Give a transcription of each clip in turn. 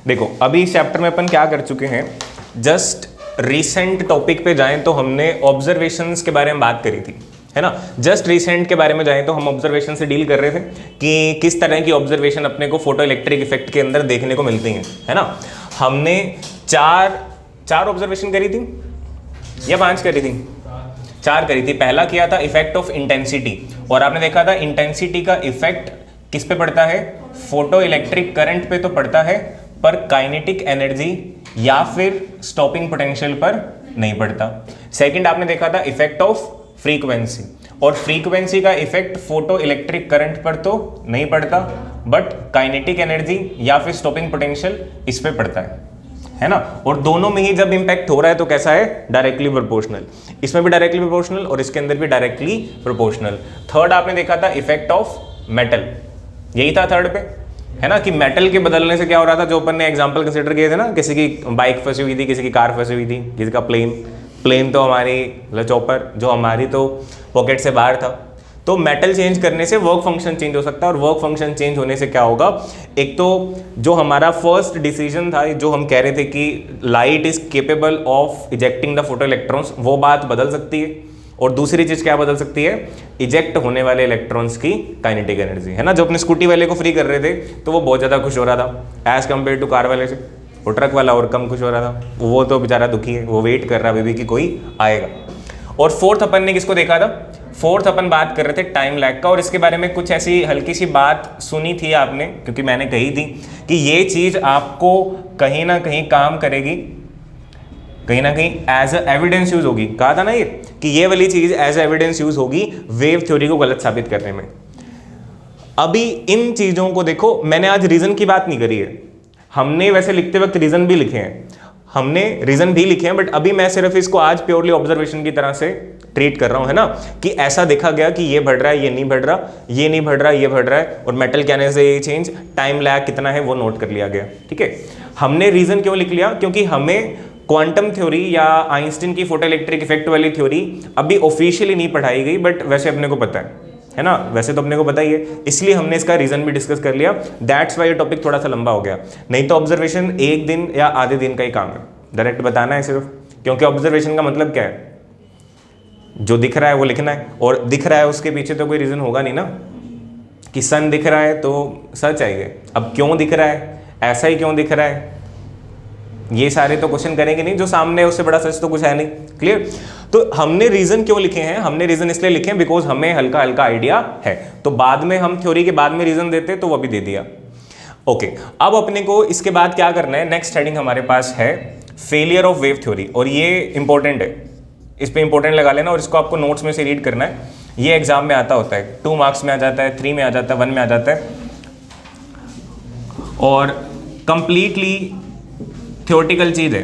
देखो अभी इस चैप्टर में अपन क्या कर चुके हैं, जस्ट रिसेंट टॉपिक पे जाएं तो हमने ऑब्जर्वेशंस के बारे में बात करी थी, है ना। जस्ट रिसेंट के बारे में जाएं तो हम ऑब्जर्वेशन से डील कर रहे थे कि किस तरह की ऑब्जर्वेशन अपने को फोटो इलेक्ट्रिक इफेक्ट के अंदर देखने को मिलती हैं, है ना। हमने चार ऑब्जर्वेशन करी थी या 5 करी थी? 4 करी थी। पहला किया था इफेक्ट ऑफ इंटेंसिटी, और आपने देखा था इंटेंसिटी का इफेक्ट किस पे पड़ता है? फोटो इलेक्ट्रिक करंट पे तो पड़ता है, पर काइनेटिक एनर्जी या फिर स्टॉपिंग पोटेंशियल पर नहीं पड़ता। सेकंड आपने देखा था इफेक्ट ऑफ फ्रीक्वेंसी, और फ्रीक्वेंसी का इफेक्ट फोटो इलेक्ट्रिक करंट पर तो नहीं पड़ता, बट काइनेटिक एनर्जी या फिर स्टॉपिंग पोटेंशियल इस पे पड़ता है ना। और दोनों में ही जब इंपैक्ट हो रहा है तो कैसा है? Directly proportional. इसमें भी डायरेक्टली प्रोपोर्शनल और इसके अंदर भी डायरेक्टली प्रोपोर्शनल। थर्ड आपने देखा था इफेक्ट ऑफ मेटल, यही था थर्ड पे, है ना, कि मेटल के बदलने से क्या हो रहा था। जो अपन ने एग्जांपल कंसीडर किए थे ना, किसी की बाइक फंसी हुई थी, किसी की कार फंसी हुई थी, किसी का प्लेन तो हमारी चॉपर जो हमारी तो पॉकेट से बाहर था। तो मेटल चेंज करने से वर्क फंक्शन चेंज हो सकता है, और वर्क फंक्शन चेंज होने से क्या होगा? एक तो जो हमारा फर्स्ट डिसीजन था, जो हम कह रहे थे कि light is capable of ejecting the photo electrons, वो बात बदल सकती है। और दूसरी चीज क्या बदल सकती है? इजेक्ट होने वाले इलेक्ट्रॉन्स की काइनेटिक एनर्जी, है ना। जो अपने स्कूटी वाले को फ्री कर रहे थे तो वो बहुत ज्यादा खुश हो रहा था एज कम्पेयर टू कार वाले से, वो ट्रक वाला और कम खुश हो रहा था, वो तो बेचारा दुखी है, वो वेट कर रहा है बेबी कि कोई आएगा। और फोर्थ अपन ने किसको देखा था? फोर्थ अपन बात कर रहे थे टाइम लैग का, और इसके बारे में कुछ ऐसी हल्की सी बात सुनी थी आपने, क्योंकि मैंने कही थी कि ये चीज आपको कहीं ना कहीं काम करेगी, कहीं ना कहीं एज अ एविडेंस यूज होगी। कहा था ना ये कि ये वाली चीज एज एविडेंस यूज होगी वेव थ्योरी को गलत साबित करने में। अभी इन चीजों को देखो, मैंने आज रीजन की बात नहीं करी है, हमने वैसे लिखते वक्त रीजन भी लिखे हैं, हमने रीजन भी लिखे हैं, बट अभी मैं सिर्फ इसको आज प्योरली ऑब्जर्वेशन की तरह से ट्रीट कर रहा हूं, है ना, कि ऐसा देखा गया कि ये बढ़ रहा है, ये नहीं बढ़ रहा, ये नहीं बढ़ रहा, ये बढ़ रहा है, और मेटल कहने से ये चेंज, टाइम लैग कितना है वो नोट कर लिया गया। ठीक है, हमने रीजन क्यों लिख लिया? क्योंकि हमें क्वांटम थ्योरी या आइंस्टीन की फोटो इलेक्ट्रिक इफेक्ट वाली थ्योरी अभी ऑफिशियली नहीं पढ़ाई गई, बट वैसे अपने को पता है ना, वैसे तो अपने को पता ही है, इसलिए हमने इसका रीजन भी डिस्कस कर लिया। दैट्स वाई ये टॉपिक थोड़ा सा लंबा हो गया, नहीं तो ऑब्जर्वेशन 1 दिन या आधे दिन का ही काम है, डायरेक्ट बताना है सिर्फ। क्योंकि ऑब्जर्वेशन का मतलब क्या है? जो दिख रहा है वो लिखना है, और दिख रहा है उसके पीछे तो कोई रीजन होगा नहीं ना, कि सन दिख रहा है तो सच है ये, अब क्यों दिख रहा है, ऐसा ही क्यों दिख रहा है, ये सारे तो क्वेश्चन करेंगे नहीं, जो सामने है उससे बड़ा सच तो कुछ है नहीं। क्लियर? तो हमने रीजन क्यों लिखे हैं? हमने रीजन इसलिए लिखे हैं बिकॉज हमें हल्का हल्का आइडिया है, तो बाद में हम थ्योरी के बाद में रीजन देते तो वो भी दे दिया। ओके, अब अपने को इसके बाद क्या करना है? नेक्स्ट हेडिंग हमारे पास है फेलियर ऑफ वेव थ्योरी, और ये इंपॉर्टेंट है, इस पे इंपॉर्टेंट लगा लेना, और इसको आपको नोट्स में से रीड करना है। ये एग्जाम में आता होता है, 2 मार्क्स में आ जाता है, 3 में आ जाता है, 1 में आ जाता है, और कंप्लीटली थ्योरेटिकल चीज है।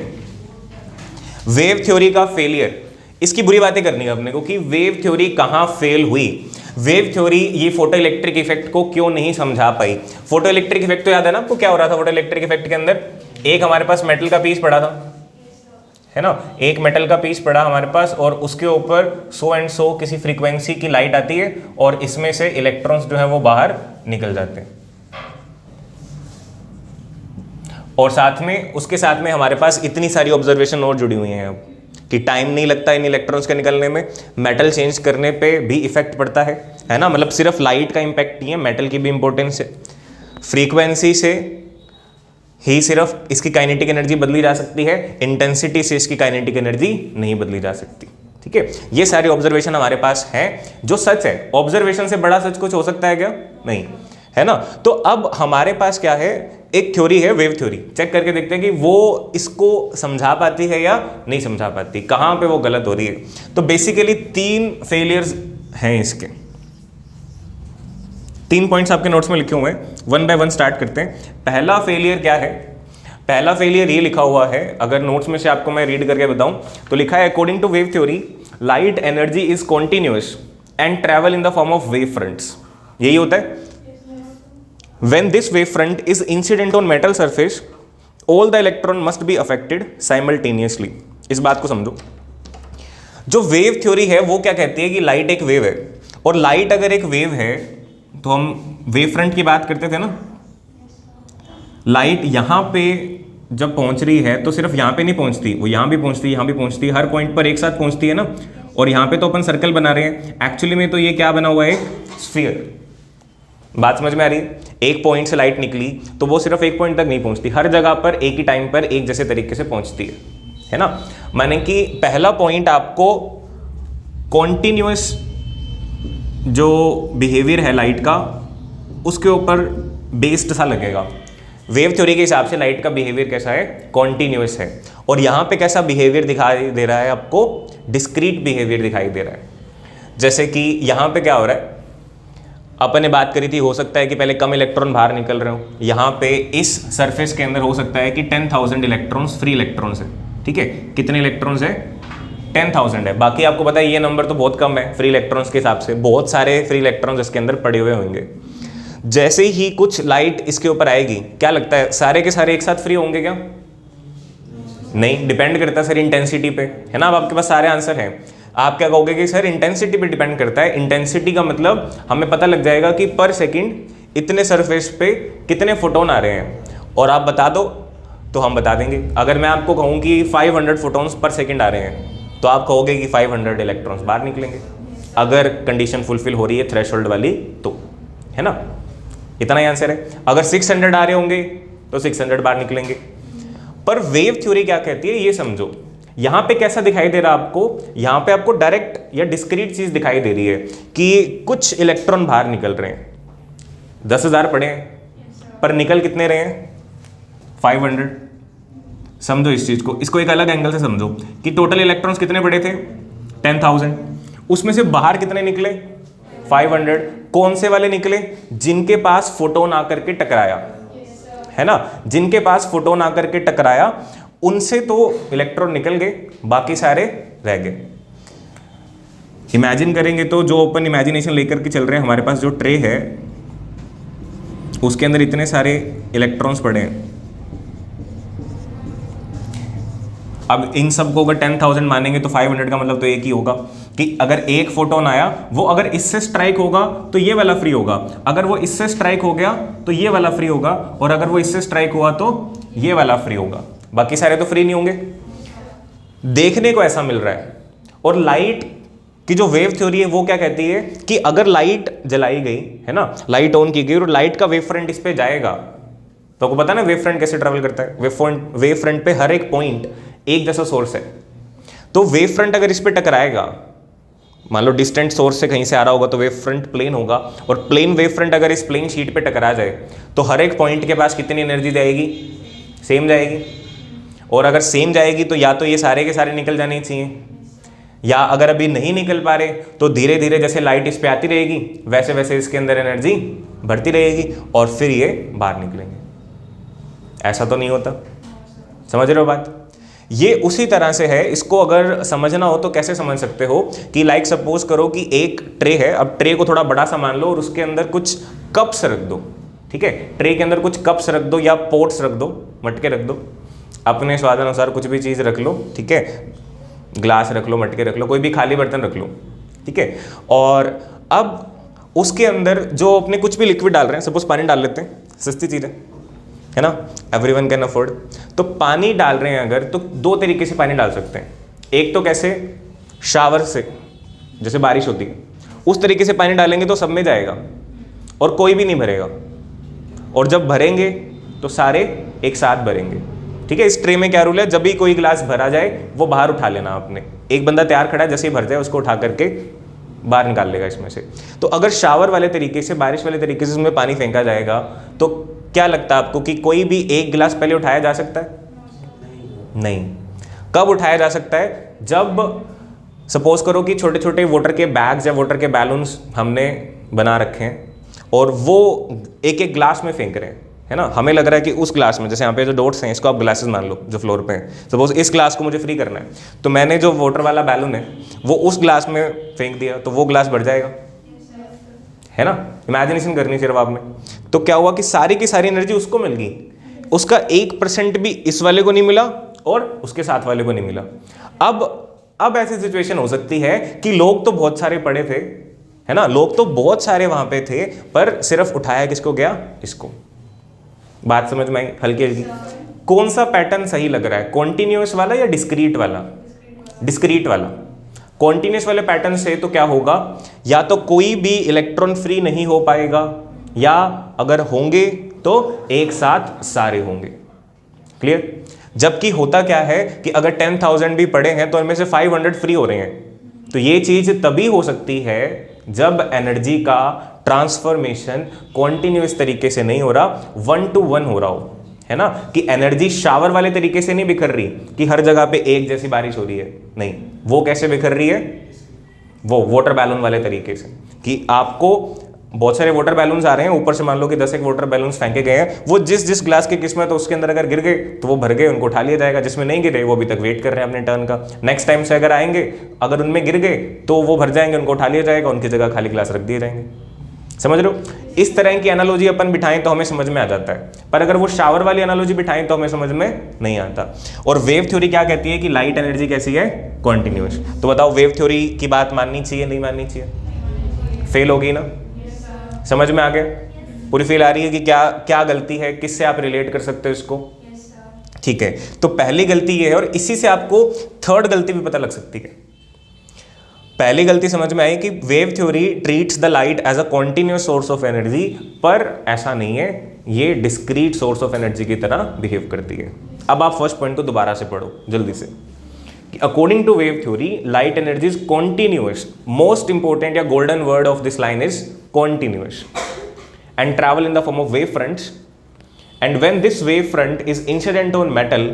वेव थ्योरी का फेलियर, इसकी बुरी बातें करनी है अपने को कि वेव थ्योरी कहां फेल हुई, वेव थ्योरी ये फोटो इलेक्ट्रिक इफेक्ट को क्यों नहीं समझा पाई। फोटो इलेक्ट्रिक इफेक्ट तो याद है ना आपको, क्या हो रहा था फोटो इलेक्ट्रिक इफेक्ट के अंदर? एक हमारे पास मेटल का पीस पड़ा था, है ना, एक मेटल का पीस पड़ा हमारे पास, और उसके ऊपर सो एंड सो किसी फ्रीक्वेंसी की लाइट आती है, और इसमें से इलेक्ट्रॉन्स जो है वो बाहर निकल जाते हैं, और साथ में उसके साथ में हमारे पास इतनी सारी ऑब्जर्वेशन और जुड़ी हुई हैं अब, कि टाइम नहीं लगता इन इलेक्ट्रॉन्स के निकलने में, मेटल चेंज करने पे भी इफेक्ट पड़ता है ना, मतलब सिर्फ लाइट का इंपैक्ट नहीं है, मेटल की भी इंपॉर्टेंस है, फ्रीक्वेंसी से ही सिर्फ इसकी काइनेटिक एनर्जी बदली जा सकती है, इंटेंसिटी से इसकी काइनेटिक एनर्जी नहीं बदली जा सकती। ठीक है, ये सारे ऑब्जर्वेशन हमारे पास हैं जो सच है। ऑब्जर्वेशन से बड़ा सच कुछ हो सकता है क्या? नहीं, है ना। तो अब हमारे पास क्या है? एक थ्योरी है वेव थ्योरी, चेक करके देखते हैं कि वो इसको समझा पाती है या नहीं समझा पाती, कहां पे वो गलत हो रही है। तो बेसिकली 3 फेलियर्स हैं इसके, 3 पॉइंट्स आपके नोट्स में लिखे हुए हैं, 1 बाय 1 स्टार्ट करते हैं। पहला फेलियर क्या है? पहला फेलियर ये लिखा हुआ है, अगर नोट्स में से आपको मैं रीड करके बताऊं तो लिखा है according to wave theory light energy is continuous and travel in the form of wave fronts. यही होता है। When this wave front is incident on metal surface, all the electron must be affected simultaneously. इस बात को समझो। जो wave theory है वो क्या कहती है कि लाइट एक वेव है, और लाइट अगर एक वेव है तो हम वेव फ्रंट की बात करते थे ना, लाइट यहाँ पे जब पहुंच रही है तो सिर्फ यहाँ पे नहीं पहुंचती, वो यहाँ भी पहुंचती है, यहाँ भी पहुंचती है, हर पॉइंट पर एक साथ पहुंचती है ना। और यहाँ पे तो अपन सर्कल बना रहे हैं, एक्चुअली में तो ये क्या बना हुआ है, स्फीयर। बात समझ में आ रही है? एक पॉइंट से लाइट निकली तो वो सिर्फ एक पॉइंट तक नहीं पहुंचती, हर जगह पर एक ही टाइम पर एक जैसे तरीके से पहुंचती है ना। माने कि पहला पॉइंट आपको कॉन्टिन्यूअस जो बिहेवियर है लाइट का उसके ऊपर बेस्ड सा लगेगा। वेव थ्योरी के हिसाब से लाइट का बिहेवियर कैसा है, कॉन्टिन्यूअस है। और यहाँ पे कैसा बिहेवियर दिखाई दे रहा है आपको, डिस्क्रीट बिहेवियर दिखाई दे रहा है। जैसे कि यहाँ पे क्या हो रहा है, अपन ने बात करी थी, हो सकता है कि पहले कम इलेक्ट्रॉन बाहर निकल रहे हो, यहाँ पे इस सरफेस के अंदर हो सकता है कि 10,000 इलेक्ट्रॉन्स फ्री इलेक्ट्रॉन्स है, ठीक है। कितने इलेक्ट्रॉन्स है, 10,000 है। बाकी आपको पता है ये नंबर तो बहुत कम है फ्री इलेक्ट्रॉन्स के हिसाब से, बहुत सारे फ्री इलेक्ट्रॉन्स इसके अंदर पड़े हुए होंगे। जैसे ही कुछ लाइट इसके ऊपर आएगी, क्या लगता है सारे के सारे एक साथ फ्री होंगे क्या? नहीं, डिपेंड करता है सर इंटेंसिटी पे, है ना। अब आपके पास सारे आंसर हैं, आप क्या कहोगे कि सर इंटेंसिटी पे डिपेंड करता है। इंटेंसिटी का मतलब हमें पता लग जाएगा कि पर सेकंड इतने सरफेस पे कितने फोटोन आ रहे हैं, और आप बता दो तो हम बता देंगे। अगर मैं आपको कहूँ कि 500 फोटोन्स पर सेकंड आ रहे हैं तो आप कहोगे कि 500 इलेक्ट्रॉन्स बाहर निकलेंगे, अगर कंडीशन फुलफिल हो रही है थ्रेशोल्ड वाली तो, है ना। इतना ही आंसर है। अगर 600 आ रहे होंगे तो 600 बाहर निकलेंगे। पर वेव थ्योरी क्या कहती है ये समझो। यहां पे कैसा दिखाई दे रहा है आपको, यहां पे आपको डायरेक्ट या डिस्क्रीट चीज दिखाई दे रही है कि कुछ इलेक्ट्रॉन बाहर निकल रहे हैं, 10,000 पड़े हैं पर निकल कितने रहे हैं, 500। समझो इस चीज को, इसको एक अलग एंगल से समझो कि टोटल इलेक्ट्रॉन्स कितने पड़े थे, 10,000, उसमें से बाहर कितने निकले, 500। कौन से वाले निकले, जिनके पास फोटोन आकर के टकराया, है ना। जिनके पास फोटोन आकर के टकराया उनसे तो इलेक्ट्रॉन निकल गए, बाकी सारे रह गए। इमेजिन करेंगे तो जो ओपन इमेजिनेशन लेकर के चल रहे हैं, हमारे पास जो ट्रे है उसके अंदर इतने सारे इलेक्ट्रॉन्स पड़े हैं। अब इन सबको अगर 10,000 मानेंगे तो 500 का मतलब तो एक ही होगा कि अगर एक फोटोन आया, वो अगर इससे स्ट्राइक होगा तो ये वाला फ्री होगा, अगर वो इससे स्ट्राइक हो गया तो ये वाला फ्री होगा, और अगर वो इससे स्ट्राइक हुआ तो ये वाला फ्री होगा, बाकी सारे तो फ्री नहीं होंगे। देखने को ऐसा मिल रहा है। और लाइट की जो वेव थ्योरी है वो क्या कहती है कि अगर लाइट जलाई गई, है ना, लाइट ऑन की गई और लाइट का वेव फ्रंट इस पे जाएगा, तो आपको पता है ना वेव फ्रंट कैसे ट्रेवल करता है। वेव फ्रंट पे हर एक पॉइंट एक जैसा सोर्स है, तो वेव फ्रंट अगर इस पे टकराएगा, मान लो डिस्टेंट सोर्स से कहीं से आ रहा होगा तो वेव फ्रंट प्लेन होगा, और प्लेन वेव फ्रंट अगर इस प्लेन शीट पे टकरा जाए तो हर एक पॉइंट के पास कितनी एनर्जी जाएगी, सेम जाएगी। और अगर सेम जाएगी तो या तो ये सारे के सारे निकल जाने चाहिए, या अगर अभी नहीं निकल पा रहे तो धीरे धीरे जैसे लाइट इस पे आती रहेगी वैसे वैसे इसके अंदर एनर्जी बढ़ती रहेगी और फिर ये बाहर निकलेंगे। ऐसा तो नहीं होता, समझ रहे हो बात। ये उसी तरह से है। इसको अगर समझना हो तो कैसे समझ सकते हो कि लाइक सपोज करो कि एक ट्रे है, अब ट्रे को थोड़ा बड़ा सा मान लो और उसके अंदर कुछ कप्स रख दो, ठीक है। ट्रे के अंदर कुछ कप्स रख दो या पोट्स रख दो, मटके रख दो, अपने स्वाद अनुसार कुछ भी चीज़ रख लो, ठीक है। ग्लास रख लो, मटके रख लो, कोई भी खाली बर्तन रख लो, ठीक है। और अब उसके अंदर जो अपने कुछ भी लिक्विड डाल रहे हैं, सपोज पानी डाल लेते हैं, सस्ती चीज़ है ना, एवरीवन कैन अफोर्ड। तो पानी डाल रहे हैं अगर, तो दो तरीके से पानी डाल सकते हैं। एक तो कैसे, शावर से, जैसे बारिश होती है उस तरीके से पानी डालेंगे तो सब में जाएगा और कोई भी नहीं भरेगा, और जब भरेंगे तो सारे एक साथ भरेंगे, ठीक है। इस ट्रे में क्या रूल है, जब भी कोई गिलास भरा जाए वो बाहर उठा लेना आपने, एक बंदा तैयार खड़ा है, जैसे ही भर जाए उसको उठा करके बाहर निकाल लेगा इसमें से। तो अगर शावर वाले तरीके से, बारिश वाले तरीके से उसमें पानी फेंका जाएगा तो क्या लगता है आपको कि कोई भी एक गिलास पहले उठाया जा सकता है? नहीं। कब उठाया जा सकता है? जब सपोज करो कि छोटे छोटे वाटर के बैग्स या वाटर के बैलून्स हमने बना रखे हैं और वो एक एक ग्लास में फेंक रहे हैं, है ना। हमें लग रहा है कि उस ग्लास में, जैसे यहाँ पे जो डॉट्स हैं इसको आप ग्लासेस मान लो जो फ्लोर पे हैं, सपोज इस ग्लास को मुझे फ्री करना है, तो मैंने जो वाटर वाला बैलून है वो उस ग्लास में फेंक दिया तो वो ग्लास भर जाएगा, है ना। इमेजिनेशन करनी सिर्फ आपने। तो क्या हुआ कि सारी की सारी एनर्जी उसको मिल गई, उसका 1% भी इस वाले को नहीं मिला और उसके साथ वाले को नहीं मिला। अब ऐसी सिचुएशन हो सकती है कि लोग तो बहुत सारे पड़े थे, है ना, लोग तो बहुत सारे वहां पे थे, पर सिर्फ उठाया किसको गया, इसको। बात समझ में आई हल्की हल्की? कौन सा पैटर्न सही लग रहा है, कॉन्टिन्यूस वाला या डिस्क्रीट वाला? डिस्क्रीट वाला। कॉन्टिन्यूस वाले पैटर्न से तो क्या होगा, या तो कोई भी इलेक्ट्रॉन फ्री नहीं हो पाएगा, या अगर होंगे तो एक साथ सारे होंगे। क्लियर? जबकि होता क्या है कि अगर 10,000 भी पड़े हैं तो उनमें से 500 फ्री हो रहे हैं। तो ये चीज तभी हो सकती है जब एनर्जी का ट्रांसफॉर्मेशन कॉन्टिन्यूस तरीके से नहीं हो रहा, 1 to 1 हो रहा हो, है ना, कि एनर्जी शावर वाले तरीके से नहीं बिखर रही कि हर जगह पे एक जैसी बारिश हो रही है, नहीं। वो कैसे बिखर रही है, वो वाटर बैलून वाले तरीके से, कि आपको बहुत सारे वाटर बैलून्स आ रहे हैं, ऊपर से मान लो कि 10 एक वाटर बैलून्स फेंके गए हैं, वो जिस जिस ग्लास की किस्मत है उसके अंदर अगर गिर गए तो वो भर गए, उनको उठा लिया जाएगा। जिसमें नहीं गिरे वो अभी तक वेट कर रहे हैं अपने टर्न का, नेक्स्ट टाइम से अगर आएंगे, अगर उनमें गिर गए तो वो भर जाएंगे, उनको उठा लिया जाएगा, उनकी जगह खाली ग्लास रख दिए जाएंगे। समझ रहे हो? इस तरह की एनालॉजी अपन बिठाएं तो हमें समझ में आ जाता है, पर अगर वो शावर वाली एनालॉजी बिठाएं तो हमें समझ में नहीं आता। और वेव थ्योरी क्या कहती है कि लाइट एनर्जी कैसी है, कॉन्टिन्यूस। तो बताओ वेव थ्योरी की बात माननी चाहिए नहीं माननी चाहिए? फेल होगी ना? समझ में आ गया? पूरी फील आ रही है कि क्या क्या गलती है, किससे आप रिलेट कर सकते हो इसको? ठीक है, तो पहली गलती ये है, और इसी से आपको थर्ड गलती भी पता लग सकती है। पहली गलती समझ में आई कि wave theory treats the light as a continuous source of energy, पर ऐसा नहीं है, ये डिस्क्रीट सोर्स ऑफ एनर्जी की तरह बिहेव करती है। अब आप फर्स्ट पॉइंट को दोबारा से पढ़ो जल्दी से, कि according to wave theory light energy is continuous. Most important या golden word of this line is continuous and travel in the form of wave fronts, and when this wave front is incident on metal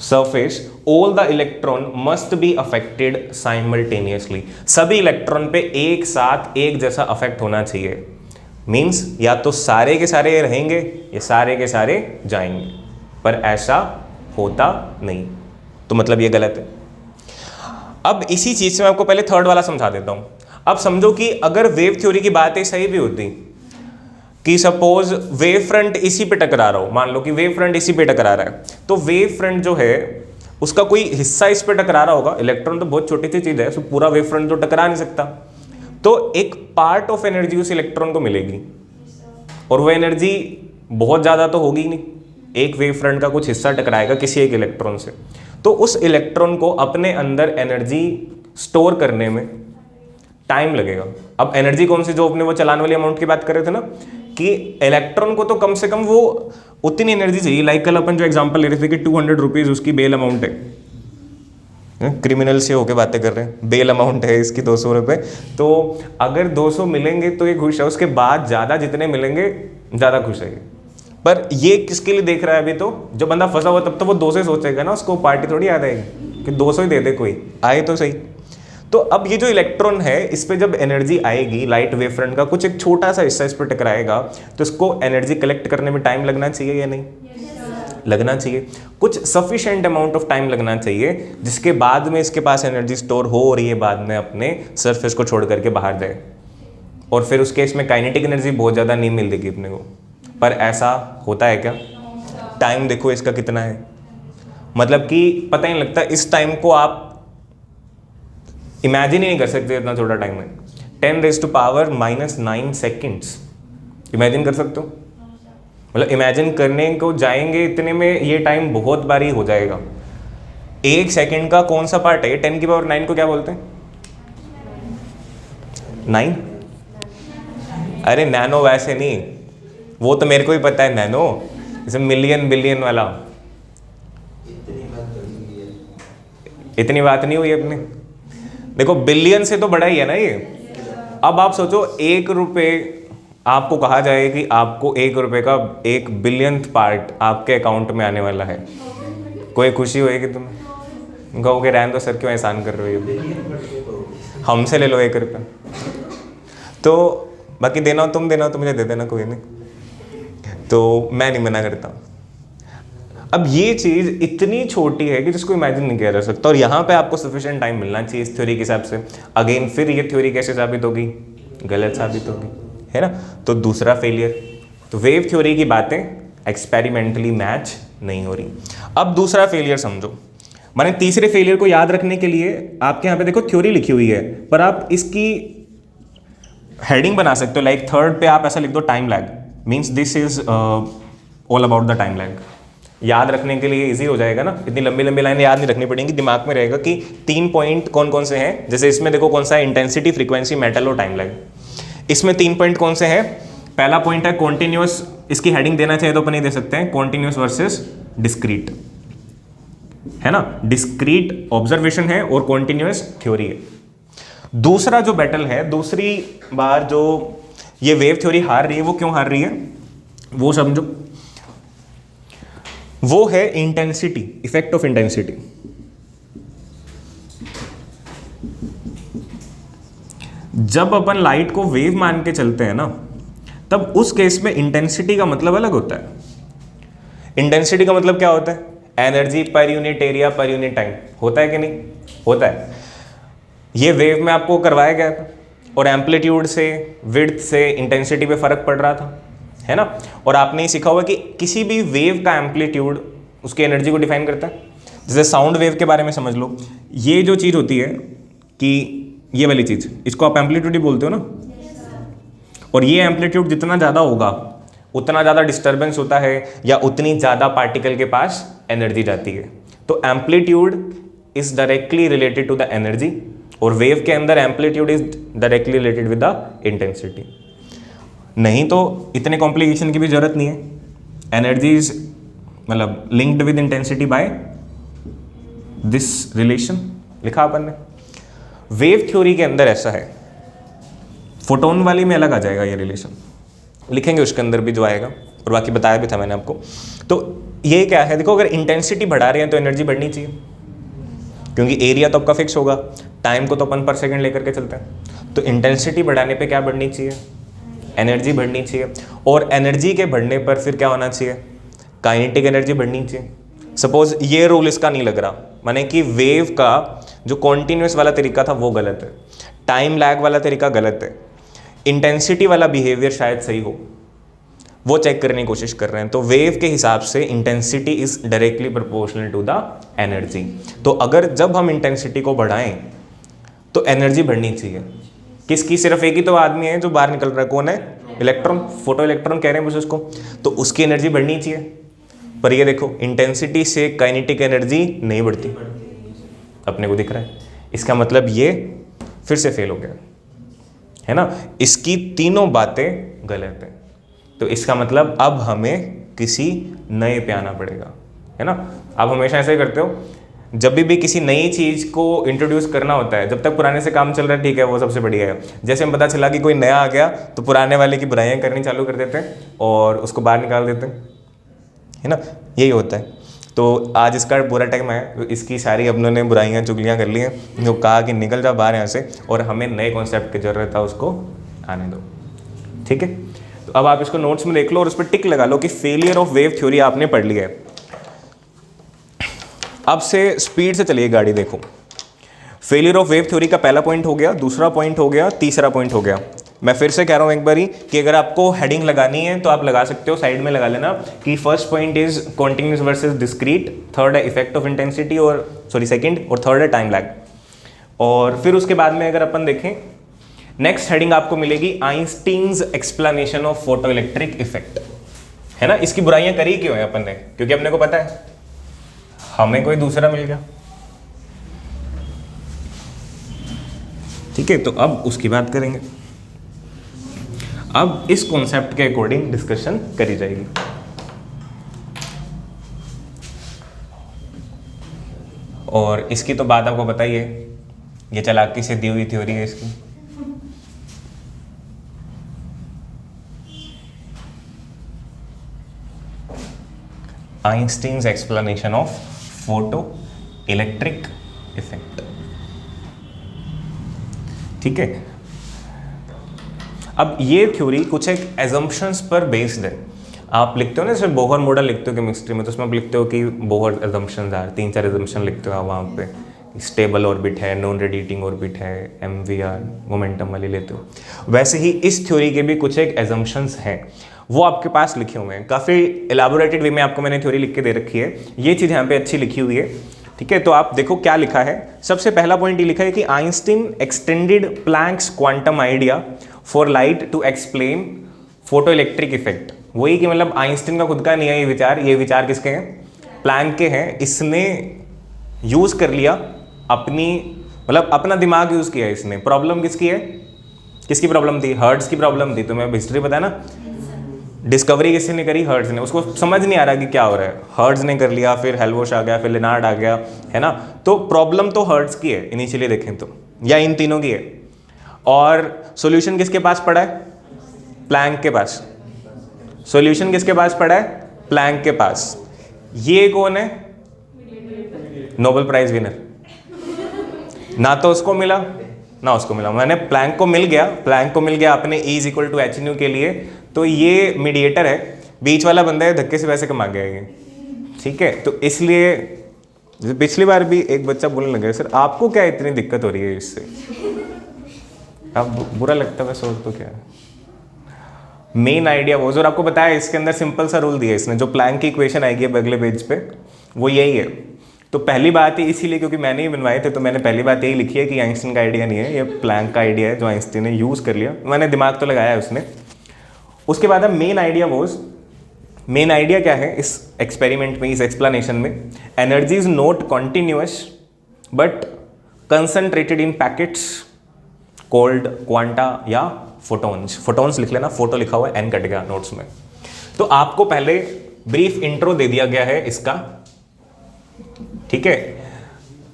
surface all the electron must be affected simultaneously। सभी electron पे एक साथ एक जैसा affect होना चाहिए। Means या तो सारे के सारे रहेंगे या सारे के सारे जाएंगे, पर ऐसा होता नहीं, तो मतलब ये गलत है। अब इसी चीज से मैं आपको पहले थर्ड वाला समझा देता हूं। अब समझो कि अगर वेव थ्योरी की बातें सही भी होती, कि सपोज वेव फ्रंट इसी पे टकरा रहा हो, मान लो कि वेव फ्रंट इसी पे टकरा रहा है, तो वेव फ्रंट जो है उसका कोई हिस्सा इस पे टकरा रहा होगा। इलेक्ट्रॉन तो बहुत छोटी सी चीज है, तो पूरा वेव फ्रंट तो टकरा नहीं सकता, तो एक पार्ट ऑफ एनर्जी उस इलेक्ट्रॉन को मिलेगी, और वो एनर्जी बहुत ज्यादा तो होगी ही नहीं। एक वेव फ्रंट का कुछ हिस्सा टकराएगा किसी एक इलेक्ट्रॉन से, तो उस इलेक्ट्रॉन को अपने अंदर एनर्जी स्टोर करने में टाइम लगेगा। अब एनर्जी कौन सी, जो अपने वो चलाने वाली अमाउंट की बात कर रहे थे ना, कि इलेक्ट्रॉन को तो कम से कम वो उतनी एनर्जी चाहिए। लाइक कल अपन जो एग्जांपल ले रहे थे कि 200 रुपीज उसकी बेल अमाउंट है, क्रिमिनल से होके बातें कर रहे हैं, बेल अमाउंट है इसकी 200 रुपये, तो अगर 200 मिलेंगे तो ये खुश है, उसके बाद ज़्यादा जितने मिलेंगे ज़्यादा खुश है। पर ये किसके लिए देख रहा है? अभी तो जो बंदा फंसा हुआ तब तो वो 200 सोचेगा ना, उसको पार्टी थोड़ी याद आएगी कि 200 ही दे दे, कोई आए तो सही। तो अब ये जो इलेक्ट्रॉन है इस पे जब एनर्जी आएगी, लाइट वेव फ्रंट का कुछ एक छोटा सा हिस्सा इस पर टकराएगा, तो इसको एनर्जी कलेक्ट करने में टाइम लगना चाहिए या नहीं? लगना चाहिए, कुछ सफिशिएंट अमाउंट ऑफ टाइम लगना चाहिए, जिसके बाद में इसके पास एनर्जी स्टोर हो और ये बाद में अपने सरफेस को छोड़ करके बाहर जाए, और फिर उसके इसमें काइनेटिक एनर्जी बहुत ज़्यादा नहीं मिलेगी अपने को। पर ऐसा होता है क्या? टाइम देखो इसका कितना है, मतलब कि पता ही नहीं लगता। इस टाइम को आप इमेजिन ही नहीं कर सकते, इतना छोटा टाइम है। 10⁻⁻⁹ सेकेंड्स इमेजिन कर सकते हो? मतलब इमेजिन करने को जाएंगे इतने में ये टाइम बहुत बारी हो जाएगा। एक सेकंड का कौन सा पार्ट है? 10⁹ को क्या बोलते हैं? 9? अरे नैनो वैसे नहीं, वो तो मेरे को भी पता है, नैनो जैसे मिलियन बिलियन वाला। इतनी बात नहीं हुई अपने, देखो बिलियन से तो बड़ा ही है ना ये। अब आप सोचो 1 रुपये आपको कहा जाए कि आपको 1 रुपये का 1 बिलियंथ पार्ट आपके अकाउंट में आने वाला है, कोई खुशी होएगी तुम्हें? कहोगे रहने दो सर, क्यों एहसान कर रहे हो, हमसे ले लो 1 रुपये। तो बाकी देना हो तुम, देना हो तो मुझे दे देना, कोई नहीं, तो मैं नहीं मना करता। अब ये चीज़ इतनी छोटी है कि जिसको इमेजिन नहीं किया जा सकता, और यहाँ पे आपको सफिशिएंट टाइम मिलना चाहिए इस थ्योरी के हिसाब से। अगेन फिर ये थ्योरी कैसे साबित होगी? गलत साबित होगी, है ना। तो दूसरा फेलियर, तो वेव थ्योरी की बातें एक्सपेरिमेंटली मैच नहीं हो रही। अब दूसरा फेलियर समझो। मैंने तीसरे फेलियर को याद रखने के लिए आपके यहाँ पे देखो थ्योरी लिखी हुई है, पर आप इसकी हेडिंग बना सकते हो, लाइक थर्ड पे आप ऐसा लिख दो time lag. Means this is all about the time lag. याद रखने के लिए इजी हो जाएगा ना, इतनी लंबी लंबी लाइन याद नहीं रखनी पड़ेंगी, दिमाग में रहेगा कि 3 पॉइंट कौन कौन से हैं। जैसे इसमें देखो कौन सा है, इंटेंसिटी, फ्रीक्वेंसी, मेटल और टाइम लैग। इसमें 3 पॉइंट कौन से हैं? पहला पॉइंट है कॉन्टिन्यूस, इसकी हेडिंग देना चाहिए तो अपन ये दे सकते हैं, कॉन्टिन्यूस वर्सेस डिस्क्रीट, है ना। डिस्क्रीट ऑब्जर्वेशन है और कॉन्टिन्यूस थ्योरी है। दूसरा जो बैटल है, दूसरी बार जो ये वेव थ्योरी हार रही है, वो क्यों हार रही है वो समझो। वो है इंटेंसिटी, इफेक्ट ऑफ इंटेंसिटी। जब अपन लाइट को वेव मान के चलते हैं ना, तब उस केस में इंटेंसिटी का मतलब अलग होता है। इंटेंसिटी का मतलब क्या होता है? Energy per unit area per unit time, होता है कि नहीं? होता है। ये वेव में आपको करवाया गया था और एम्पलीट्यूड से, विड्थ से इंटेंसिटी पे फर्क पड़ रहा था, है ना। और आपने ये सीखा होगा कि किसी भी वेव का एम्पलीट्यूड उसकी एनर्जी को डिफाइन करता है। जैसे साउंड वेव के बारे में समझ लो, ये जो चीज़ होती है कि ये वाली चीज़, इसको आप एम्पलीट्यूड ही बोलते हो ना। और ये एम्पलीट्यूड जितना ज़्यादा होगा उतना ज़्यादा डिस्टर्बेंस होता है या उतनी ज़्यादा पार्टिकल के पास एनर्जी जाती है। तो amplitude is directly related to the energy और वेव के अंदर amplitude is directly related with the intensity. नहीं तो इतने कॉम्प्लिकेशन की भी जरूरत नहीं है। एनर्जी इज मतलब linked with intensity by this relation लिखा अपन ने। वेव थ्योरी के अंदर ऐसा है, फोटोन वाली में अलग आ जाएगा ये रिलेशन, लिखेंगे उसके अंदर भी जो आएगा, और बाकी बताया भी था मैंने आपको। तो ये क्या है, देखो अगर इंटेंसिटी बढ़ा रहे हैं तो एनर्जी बढ़नी चाहिए, क्योंकि एरिया तो आपका फिक्स होगा, टाइम को तो अपन पर सेकंड लेकर के चलते हैं। तो इंटेंसिटी बढ़ाने पे क्या बढ़नी चाहिए? एनर्जी बढ़नी चाहिए। और एनर्जी के बढ़ने पर फिर क्या होना चाहिए? काइनेटिक एनर्जी बढ़नी चाहिए। सपोज ये रूल इसका नहीं लग रहा, माने कि वेव का जो कॉन्टिन्यूस वाला तरीका था वो गलत है, टाइम लैग वाला तरीका गलत है, इंटेंसिटी वाला बिहेवियर शायद सही हो, वो चेक करने की कोशिश कर रहे हैं। तो वेव के हिसाब से intensity is directly proportional to the energy. तो अगर जब हम इंटेंसिटी को बढ़ाएं तो एनर्जी बढ़नी चाहिए। किसकी? सिर्फ एक ही तो आदमी है जो बाहर निकल रहा है, कौन है? इलेक्ट्रॉन, फोटो इलेक्ट्रॉन कह रहे हैं बस उसको। तो उसकी एनर्जी बढ़नी चाहिए। पर ये देखो इंटेंसिटी से काइनेटिक एनर्जी नहीं बढ़ती, अपने को दिख रहा है। इसका मतलब ये फिर से फेल हो गया, है ना। इसकी तीनों बातें गलत हैं। तो इसका मतलब अब हमें किसी नए पे आना पड़ेगा, है ना। आप हमेशा ऐसे ही करते हो, जब भी किसी नई चीज़ को इंट्रोड्यूस करना होता है, जब तक पुराने से काम चल रहा है ठीक है, वो सबसे बढ़िया है। जैसे हम पता चला कि कोई नया आ गया तो पुराने वाले की बुराइयां करनी चालू कर देते हैं और उसको बाहर निकाल देते हैं, है ना। यही होता है। तो आज इसका बुरा टाइम है, तो इसकी सारी अपनों ने बुराइयां चुगलियां कर ली हैं, जो कहा कि निकल जा बाहर यहाँ से, और हमें नए कॉन्सेप्ट की ज़रूरत है, उसको आने दो, ठीक है। तो अब आप इसको नोट्स में देख लो और उस पर टिक लगा लो कि फेलियर ऑफ वेव थ्योरी आपने पढ़ लिया है। अब से स्पीड से चलिए गाड़ी, देखो फेलियर ऑफ वेव थ्योरी का पहला पॉइंट हो गया, दूसरा पॉइंट हो गया, तीसरा पॉइंट हो गया। मैं फिर से कह रहा हूं एक बारी कि अगर आपको हेडिंग लगानी है तो आप लगा सकते हो, साइड में लगा लेना कि first point is continuous versus discrete, third है इफेक्ट ऑफ इंटेंसिटी, और सॉरी सेकंड, और थर्ड है टाइम लैग। और फिर उसके बाद में अगर अपन देखें, नेक्स्ट हेडिंग आपको मिलेगी Einstein's explanation of photo electric effect, है ना। इसकी बुराइयां करी क्यों है अपन ने? क्योंकि अपने को पता है हमें कोई दूसरा मिल गया, ठीक है। तो अब उसकी बात करेंगे। अब इस कॉन्सेप्ट के अकॉर्डिंग डिस्कशन करी जाएगी। और इसकी तो बात आपको बताइए, ये चालाकी से दी हुई थ्योरी है इसकी। Einstein's explanation of photo electric effect, ठीक है। अब ये थ्योरी कुछ एक एजम्पशंस पर बेस्ड है। आप लिखते हो ना, जैसे बोहर मॉडल लिखते हो केमिस्ट्री में, तो उसमें आप लिखते हो कि बोहर एजम्पशंस आ, 3-4 एजम्पशन लिखते हो आप वहाँ पे। स्टेबल ऑर्बिट है, नॉन रेडिएटिंग ऑर्बिट है, MVR मोमेंटम वाली लेते हो। वैसे ही इस थ्योरी के भी कुछ एक एजम्पशंस हैं, वो आपके पास लिखे हुए हैं। काफ़ी एलाबोरेटेड वे में आपको मैंने थ्योरी लिख के दे रखी है। ये चीज़ यहाँ पे अच्छी लिखी हुई है, ठीक है। तो आप देखो क्या लिखा है। सबसे पहला पॉइंट ये लिखा है कि Einstein extended Planck's quantum idea for light to explain photoelectric effect, वही कि मतलब आइंस्टीन का खुद का नहीं है ये विचार किसके हैं, प्लैंक के हैं। इसने यूज कर लिया अपनी, मतलब अपना दिमाग यूज किया इसने। प्रॉब्लम किसकी है, किसकी प्रॉब्लम थी, हर्ट्ज की प्रॉब्लम थी। तुम्हें हिस्ट्री पता है ना, डिस्कवरी किसने करी, हर्ट्ज ने। उसको समझ नहीं आ रहा कि क्या हो रहा है, हर्ट्ज ने कर लिया, फिर हेल्वोश आ गया, फिर लेनार्ड आ गया, है ना। तो प्रॉब्लम तो हर्ट्ज की है इनिशियली देखें तो, या इन तीनों की है। और सॉल्यूशन किसके पास पड़ा है, प्लैंक के पास। सॉल्यूशन किसके पास पड़ा है, प्लैंक के पास। ये कौन है, नोबेल प्राइज विनर। ना तो उसको मिला ना उसको मिला, मैंने प्लैंक को मिल गया अपने E = h/nu के लिए। तो ये मीडिएटर है, बीच वाला बंदा है, धक्के से पैसे कमा गया ये, ठीक है। तो इसलिए पिछली बार भी एक बच्चा बोलने लगा, सर आपको क्या इतनी दिक्कत हो रही है इससे, अब बुरा लगता है, सोच तो क्या मेन आइडिया वो। और आपको बताया इसके अंदर सिंपल सा रूल दिया इसने, जो प्लैंक की इक्वेशन आएगी अब अगले पेज पे, वो यही है। तो पहली बात ही इसीलिए, क्योंकि मैंने ही बनवाए थे, तो मैंने पहली बात यही लिखी है कि आइंस्टीन का आइडिया नहीं है, ये प्लैंक का आइडिया है जो आइंस्टीन ने यूज़ कर लिया। मैंने दिमाग तो लगाया है उसने। उसके बाद अब मेन आइडिया क्या है इस एक्सपेरिमेंट में, इस एक्सप्लेनेशन में, energy is not continuous but concentrated in packets called quanta या फोटोन्स लिख लेना, फोटो लिखा हुआ है, एन कट गया नोट्स में। तो आपको पहले ब्रीफ इंट्रो दे दिया गया है इसका, ठीक है।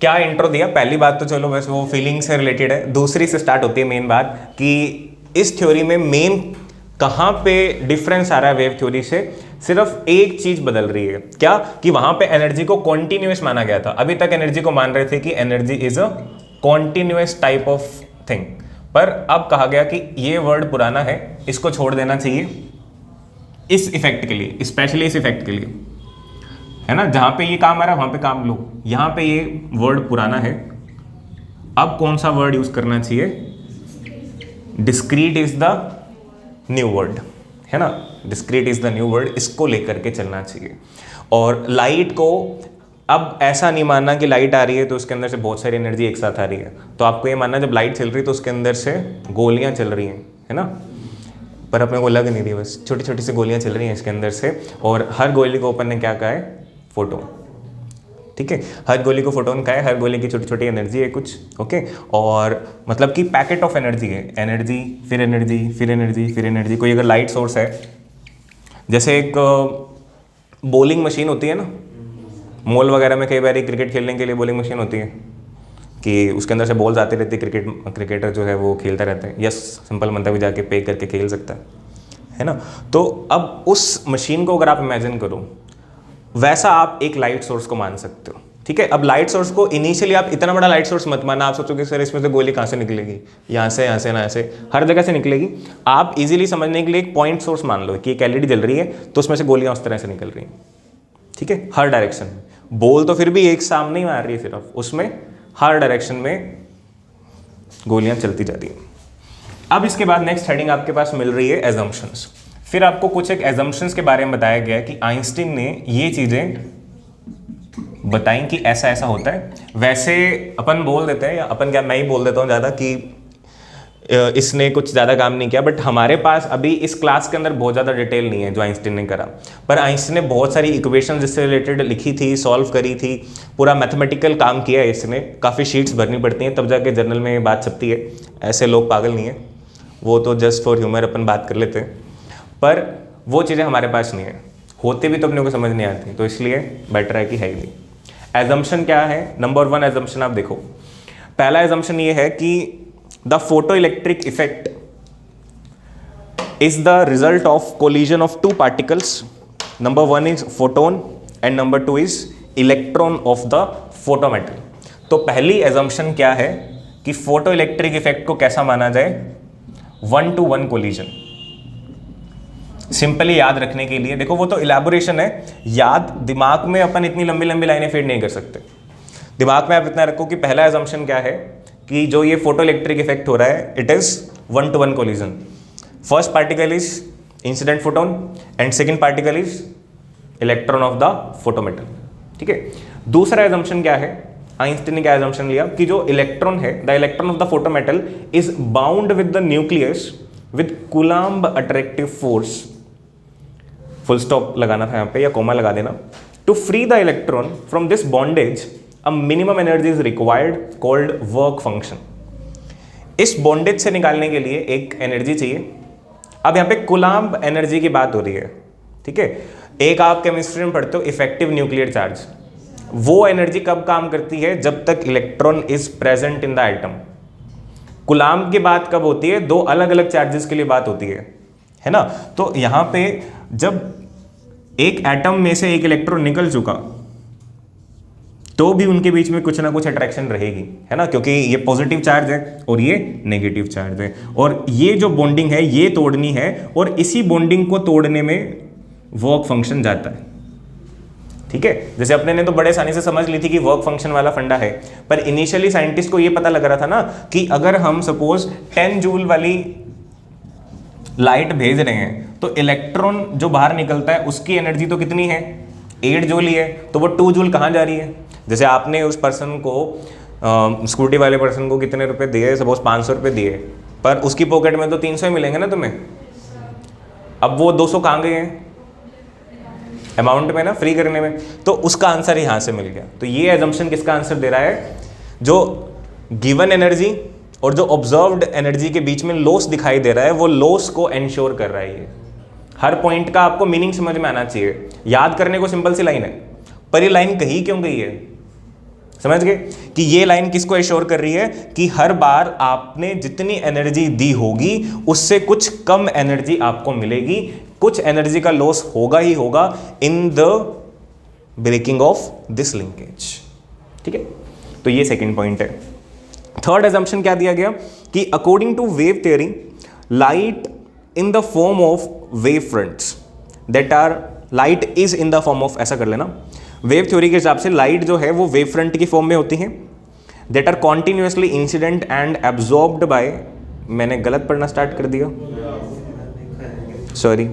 क्या इंट्रो दिया, पहली बात तो चलो बस वो फीलिंग से रिलेटेड है। दूसरी से स्टार्ट होती है मेन बात, कि इस थ्योरी में मेन कहां पे डिफरेंस आ रहा है वेव थ्योरी से। सिर्फ एक चीज बदल रही है, क्या, कि वहां पे एनर्जी को कॉन्टिन्यूअस माना गया था। अभी तक एनर्जी को मान रहे थे कि energy is a continuous type of thing, पर अब कहा गया कि ये वर्ड पुराना है, इसको छोड़ देना चाहिए इस इफेक्ट के लिए, स्पेशली इस इफेक्ट के लिए, है ना। जहां पे ये काम आ रहा है वहां पे काम लो, यहां पे ये वर्ड पुराना है। अब कौन सा वर्ड यूज करना चाहिए, discrete is the new word, है ना। Discrete is the new word, इसको लेकर के चलना चाहिए। और लाइट को अब ऐसा नहीं मानना कि लाइट आ रही है तो उसके अंदर से बहुत सारी एनर्जी एक साथ आ रही है। तो आपको ये मानना जब लाइट चल रही है तो उसके अंदर से गोलियां चल रही हैं, है ना, पर अपने को लग नहीं रही, बस छोटी छोटी सी गोलियां चल रही हैं इसके अंदर से। और हर गोली को ओपन ने क्या कहा है, फोटोन, ठीक है। हर गोली को फोटोन कहा है, हर गोली की छोटी छोटी एनर्जी है कुछ, ओके। और मतलब कि पैकेट ऑफ एनर्जी है, एनर्जी फिर एनर्जी फिर एनर्जी फिर एनर्जी। कोई अगर लाइट सोर्स है, जैसे एक बॉलिंग मशीन होती है ना, मॉल वगैरह में कई बार क्रिकेट खेलने के लिए बॉलिंग मशीन होती है कि उसके अंदर से बॉल्स आती रहती है, क्रिकेटर जो है वो खेलता रहता है। यस, सिंपल बंदा भी जाके पे करके खेल सकता है ना। तो अब उस मशीन को अगर आप इमेजिन करो, वैसा आप एक लाइट सोर्स को मान सकते हो, ठीक है। अब लाइट सोर्स को इनिशियली आप इतना बड़ा लाइट सोर्स मत माना, आप सोचोगे सर इसमें से गोली कहाँ से निकलेगी, यहाँ से यहाँ से ना, ऐसे हर जगह से निकलेगी। आप इजीली समझने के लिए एक पॉइंट सोर्स मान लो कि एक एलईडी जल रही है तो उसमें से गोलियाँ उस तरह से निकल रही हैं, ठीक है, हर डायरेक्शन में। बॉल तो फिर भी एक सामने ही मार रही है सिर्फ, उसमें हर डायरेक्शन में गोलियां चलती जाती हैं। अब इसके बाद नेक्स्ट हेडिंग आपके पास मिल रही है एजम्पशंस। फिर आपको कुछ एक एजम्पशंस के बारे में बताया गया है कि आइंस्टीन ने ये चीजें बताई कि ऐसा ऐसा होता है। वैसे अपन बोल देते हैं, या अपन क्या, मैं ही बोल देता हूँ ज़्यादा कि इसने कुछ ज़्यादा काम नहीं किया, बट हमारे पास अभी इस क्लास के अंदर बहुत ज़्यादा डिटेल नहीं है जो आइंस्टीन ने करा। पर आइंस्टीन ने बहुत सारी इक्वेशन जिससे रिलेटेड लिखी थी, सॉल्व करी थी, पूरा मैथमेटिकल काम किया है इसने। काफ़ी शीट्स भरनी पड़ती हैं तब जाके जर्नल में बात छपती है। ऐसे लोग पागल नहीं है, वो तो जस्ट फॉर ह्यूमर अपन बात कर लेते हैं, पर वो चीज़ें हमारे पास नहीं है। होते भी तो अपने को समझ नहीं आती, तो इसलिए बेटर है कि है ही नहीं। एजम्पशन क्या है, नंबर 1 एजम्पशन आप देखो। पहला एजम्पशन ये है कि the photoelectric effect is the result of collision of two particles. Number 1 is photon and number 2 is electron of the photometal. तो पहली assumption क्या है कि photoelectric effect को कैसा माना जाए, 1-to-1 collision। सिंपली याद रखने के लिए देखो, वो तो इलेबोरेशन है, याद दिमाग में अपन इतनी लंबी लंबी लाइनें फीड नहीं कर सकते। दिमाग में आप इतना रखो कि पहला assumption क्या है कि जो ये फोटो इलेक्ट्रिक इफेक्ट हो रहा है, it is 1-to-1 collision. First particle is incident photon and second particle is electron of the photometal, ठीक है। दूसरा एजम्पशन क्या है, आइंस्टीन ने क्या एजम्पशन लिया कि जो इलेक्ट्रॉन है, the electron of the photometal is bound with the nucleus with Coulomb attractive force, full stop लगाना था यहाँ पे या कोमा लगा देना, to free the electron from this bondage a minimum energy is required called work function. इस bondage से निकालने के लिए एक एनर्जी चाहिए। अब यहाँ पे कूलाम्ब एनर्जी की बात हो रही है, ठीक है। एक आप केमिस्ट्री में पढ़ते हो इफेक्टिव न्यूक्लियर चार्ज, वो एनर्जी कब काम करती है, जब तक electron is present in the atom. Coulomb की बात कब होती है, दो अलग अलग चार्जेस के लिए बात होती है ना। तो यहाँ पे जब एक एटम में से एक इलेक्ट्रॉन निकल चुका तो भी उनके बीच में कुछ ना कुछ अट्रैक्शन रहेगी, है ना, क्योंकि ये पॉजिटिव चार्ज है और ये नेगेटिव चार्ज है, और ये जो बॉन्डिंग है ये तोड़नी है, और इसी बॉन्डिंग को तोड़ने में वर्क फंक्शन जाता है, ठीक है। जैसे अपने ने तो बड़े आसानी से समझ ली थी कि वर्क फंक्शन वाला फंडा है, पर इनिशियली साइंटिस्ट को ये पता लग रहा था ना कि अगर हम सपोज 10 जूल वाली लाइट भेज रहे हैं तो इलेक्ट्रॉन जो बाहर निकलता है उसकी एनर्जी तो कितनी है, 8 जूल ही है, तो वो 2 जूल कहाँ जा रही है। जैसे आपने उस पर्सन को स्कूटी वाले पर्सन को कितने रुपए दिए, सपोज 500 रुपये दिए, पर उसकी पॉकेट में तो 300 ही मिलेंगे ना तुम्हें। अब वो 200 कहाँ गए हैं, अमाउंट में ना, फ्री करने में। तो उसका आंसर यहाँ से मिल गया। तो ये एजम्पशन किसका आंसर दे रहा है, जो गिवन एनर्जी और जो ऑब्जर्व्ड एनर्जी के बीच में लॉस दिखाई दे रहा है, वो लॉस को एंश्योर कर रहा है। ये हर पॉइंट का आपको मीनिंग समझ में आना चाहिए। याद करने को सिंपल सी लाइन है, पर ये लाइन कही क्यों गई है, समझ गए कि ये लाइन किसको एश्योर कर रही है कि हर बार आपने जितनी एनर्जी दी होगी उससे कुछ कम एनर्जी आपको मिलेगी, कुछ एनर्जी का लॉस होगा ही होगा in the breaking of this linkage, ठीक है। तो ये सेकंड पॉइंट है। थर्ड एजम्पशन क्या दिया गया कि according to wave theory light in the form of wave fronts that are, light is in the form of, ऐसा कर लेना, वेव थ्योरी के हिसाब से लाइट जो है वो वेव फ्रंट की फॉर्म में होती है, that are continuously incident and absorbed by, मैंने गलत पढ़ना स्टार्ट कर दिया, सॉरी,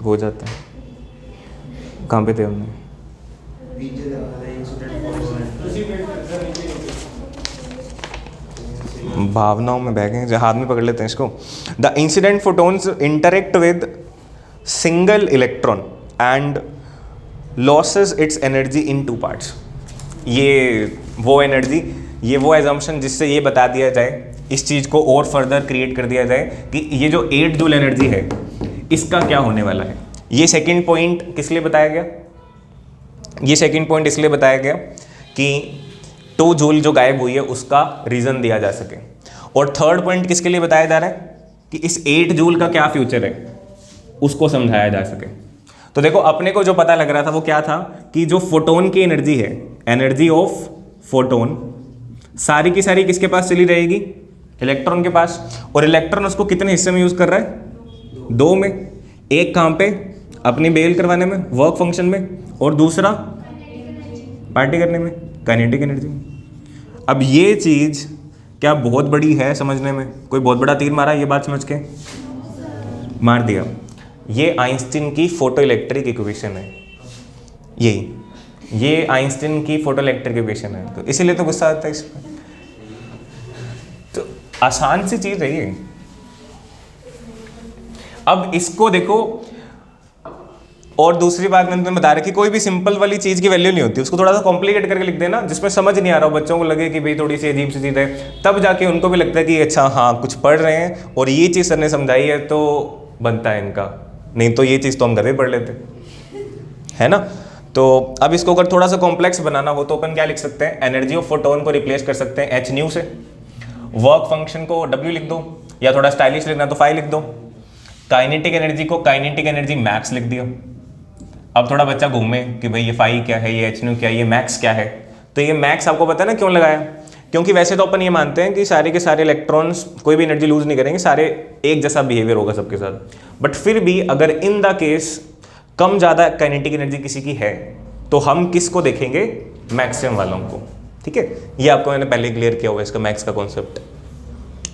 हो जाता है, कहाँ पे थे हमने, भावनाओं में बह गए, हाथ में पकड़ लेते हैं इसको। The incident photons interact with single electron and losses it's energy in 2 parts. ये वो एनर्जी, ये वो एजम्पशन जिससे ये बता दिया जाए, इस चीज़ को और फर्दर क्रिएट कर दिया जाए कि ये जो 8 जूल एनर्जी है इसका क्या होने वाला है। ये सेकंड पॉइंट किस लिए बताया गया, ये सेकंड पॉइंट इसलिए बताया गया कि 2 जूल जो गायब हुई है उसका रीज़न दिया जा सके। और थर्ड पॉइंट किसके लिए बताया जा रहा है कि इस 8 जूल का क्या फ्यूचर है उसको समझाया जा सके। तो देखो अपने को जो पता लग रहा था वो क्या था कि जो फोटोन की एनर्जी है, एनर्जी ऑफ फोटोन, सारी की सारी किसके पास चली रहेगी, इलेक्ट्रॉन के पास, और इलेक्ट्रॉन उसको कितने हिस्से में यूज कर रहा है, 2 में। एक काम पे अपनी बेल करवाने में, वर्क फंक्शन में, और दूसरा पार्टी करने में, काइनेटिक एनर्जी में। अब ये चीज क्या बहुत बड़ी है समझने में, कोई बहुत बड़ा तीर मारा ये बात समझ के, मार दिया। ये आइंस्टीन की फोटो इलेक्ट्रिक इक्वेशन है, यही ये आइंस्टीन की फोटो इलेक्ट्रिक इक्वेशन है, तो इसीलिए तो गुस्सा आता है इस पर। तो आसान सी चीज है ये। अब इसको देखो, और दूसरी बात मैंने तुम्हें बता रही कि कोई भी सिंपल वाली चीज की वैल्यू नहीं होती, उसको थोड़ा सा कॉम्प्लिकेट करके लिख देना जिसमें समझ नहीं आ रहा हो, बच्चों को लगे कि भाई थोड़ी सी अजीब सी चीज है, तब जाके उनको भी लगता है कि अच्छा हाँ कुछ पढ़ रहे हैं और ये चीज सर ने समझाई है तो बनता है इनका, नहीं तो ये चीज़ तो हम घर में पढ़ लेते, है ना। तो अब इसको अगर थोड़ा सा कॉम्प्लेक्स बनाना हो तो अपन क्या लिख सकते हैं, एनर्जी ऑफ फोटोन को रिप्लेस कर सकते हैं h न्यू से, वर्क फंक्शन को w लिख दो, या थोड़ा स्टाइलिश लिखना तो फाई लिख दो, काइनेटिक एनर्जी को काइनेटिक एनर्जी मैक्स लिख दिया। अब थोड़ा बच्चा घूमे कि भाई ये फाई क्या है, ये h न्यू क्या है, ये मैक्स क्या है, तो ये मैक्स आपको पता है ना क्यों लगाया, क्योंकि वैसे तो अपन ये मानते हैं कि सारे के सारे इलेक्ट्रॉन्स कोई भी एनर्जी लूज नहीं करेंगे, सारे एक जैसा बिहेवियर होगा सबके साथ, बट फिर भी अगर इन द केस कम ज़्यादा काइनेटिक एनर्जी किसी की है तो हम किसको देखेंगे, मैक्सिमम वालों को, ठीक है। ये आपको मैंने पहले क्लियर किया हुआ इसका मैक्स का कॉन्सेप्ट।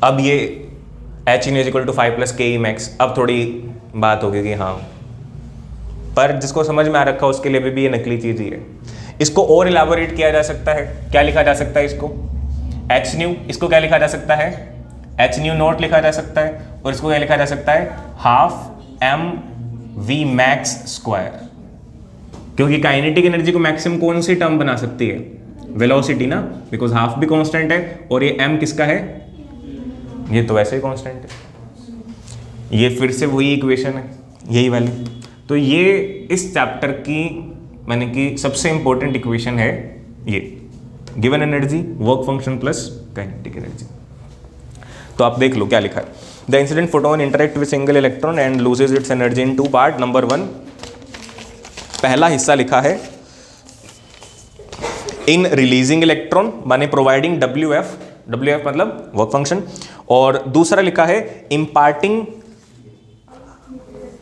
अब ये h in equal to 5 + ke max, अब थोड़ी बात होगी कि हाँ, पर जिसको समझ में आ रखा उसके लिए भी ये नकली चीज़ ही है। इसको और इलाबोरेट किया जा सकता है, क्या लिखा जा सकता है इसको, h न्यू, इसको क्या लिखा जा सकता है, एच न्यू नॉट लिखा जा सकता है, और इसको क्या लिखा जा सकता है, half m v max square, क्योंकि काइनेटिक एनर्जी को मैक्सिमम कौन सी टर्म बना सकती है, वेलोसिटी ना, बिकॉज हाफ भी कांस्टेंट है और ये m किसका है, ये तो वैसे ही कांस्टेंट है, ये फिर से वही इक्वेशन है यही वाली। तो ये इस चैप्टर की माने कि सबसे इंपॉर्टेंट इक्वेशन है ये, given energy work function plus kinetic energy. तो आप देख लो क्या लिखा है, the incident photon interact with single electron and loses it's energy in 2 part. Number 1 पहला हिस्सा लिखा है इन रिलीजिंग इलेक्ट्रॉन माने प्रोवाइडिंग WF मतलब वर्क फंक्शन, और दूसरा लिखा है इम्पार्टिंग।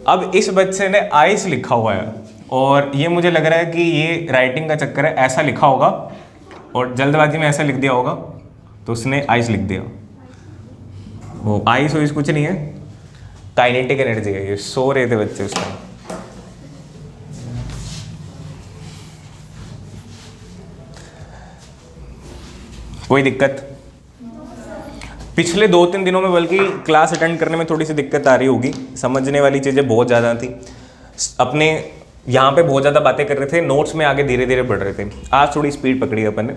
अब इस बच्चे ने आइस लिखा हुआ है और ये मुझे लग रहा है कि ये राइटिंग का चक्कर है, ऐसा लिखा होगा और जल्दबाजी में ऐसा लिख दिया होगा तो उसने आइस लिख दिया। वो आइस वाइस कुछ नहीं है, काइनेटिक एनर्जी है, ये सो रहे थे बच्चे उस टाइम। कोई दिक्कत? पिछले 2-3 दिनों में बल्कि क्लास अटेंड करने में थोड़ी सी दिक्कत आ रही होगी, समझने वाली चीज़ें बहुत ज़्यादा थी, अपने यहाँ पे बहुत ज़्यादा बातें कर रहे थे, नोट्स में आगे धीरे धीरे बढ़ रहे थे, आज थोड़ी स्पीड पकड़ी अपन ने।